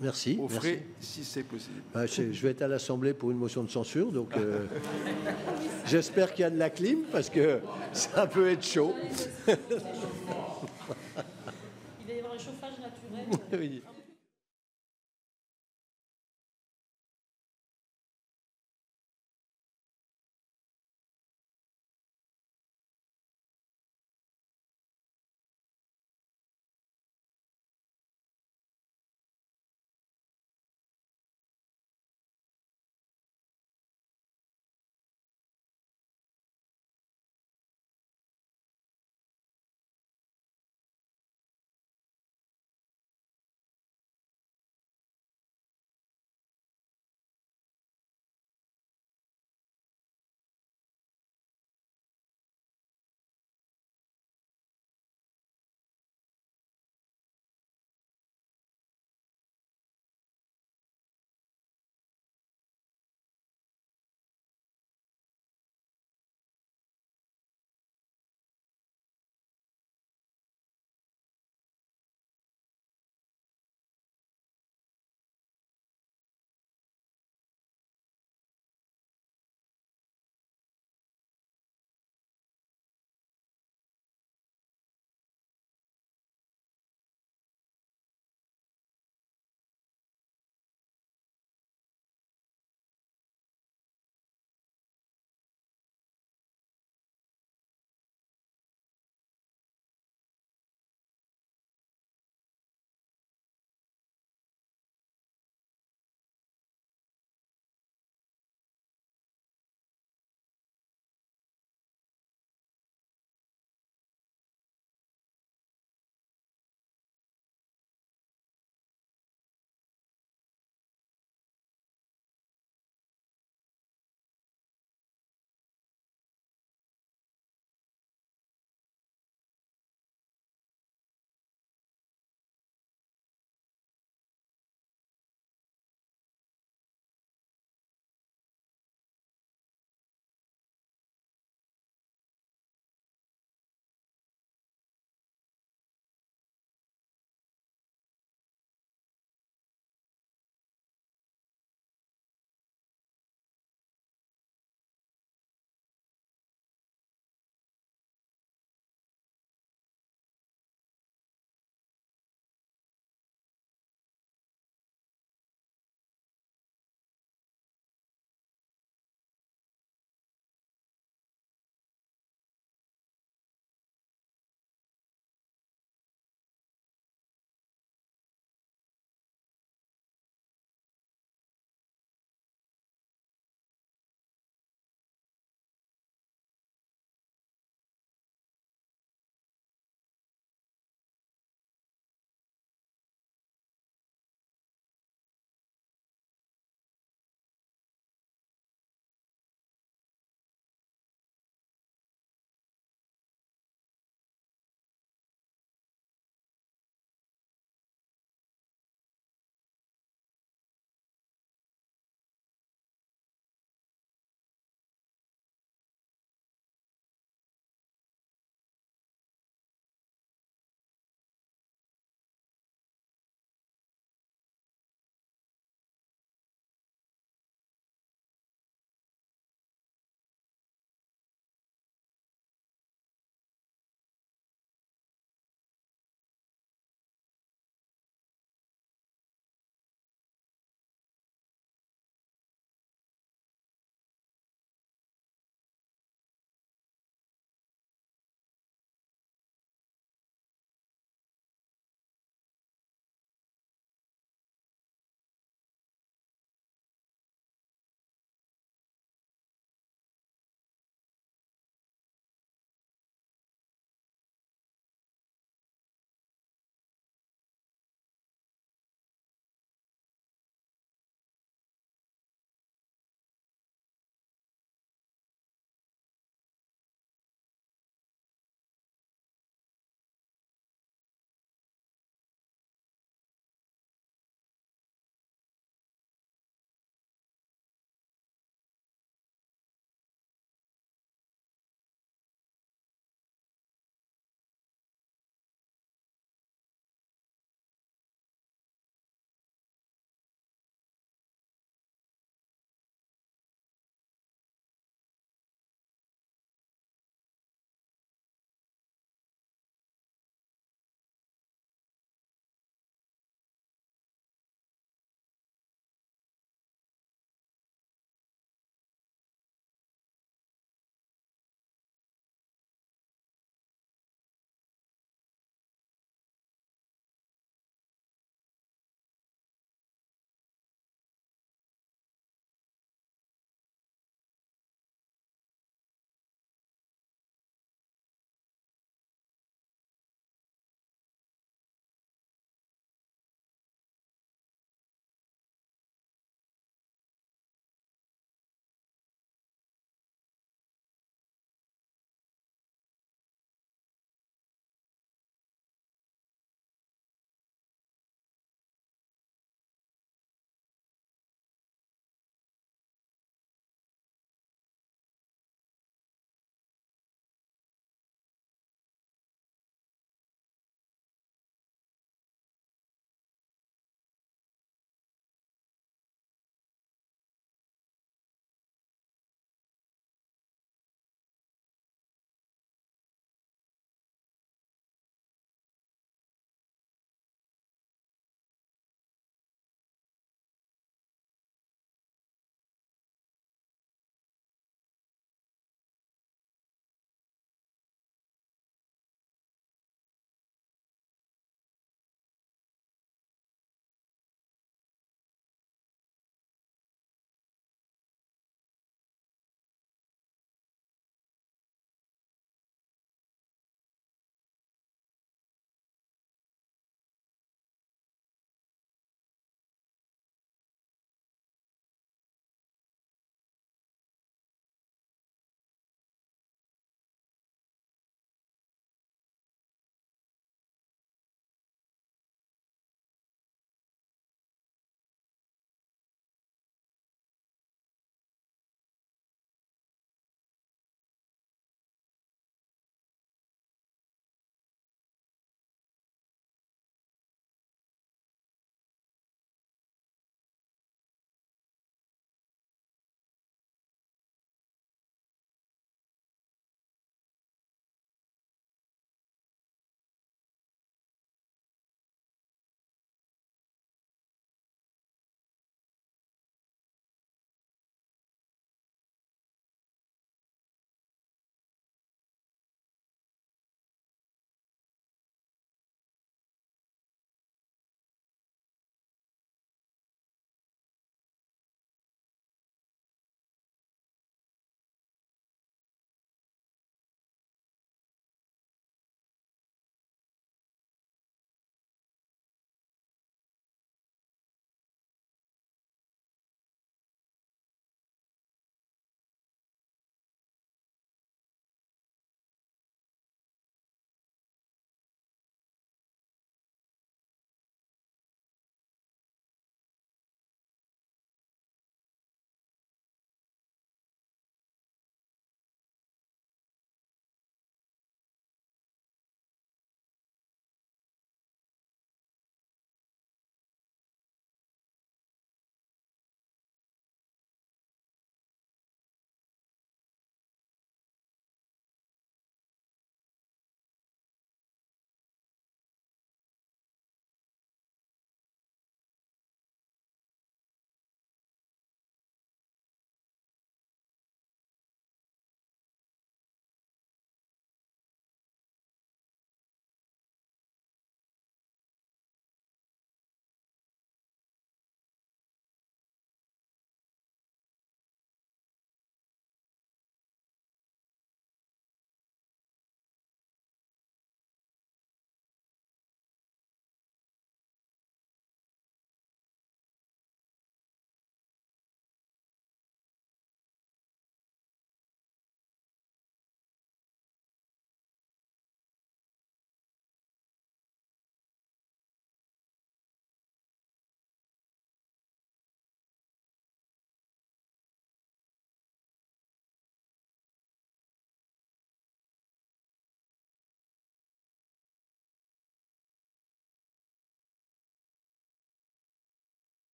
Merci. Au frais, si c'est possible. Je vais être à l'Assemblée pour une motion de censure, donc j'espère qu'il y a de la clim parce que ça peut être chaud. Il va y avoir un chauffage naturel. Oui.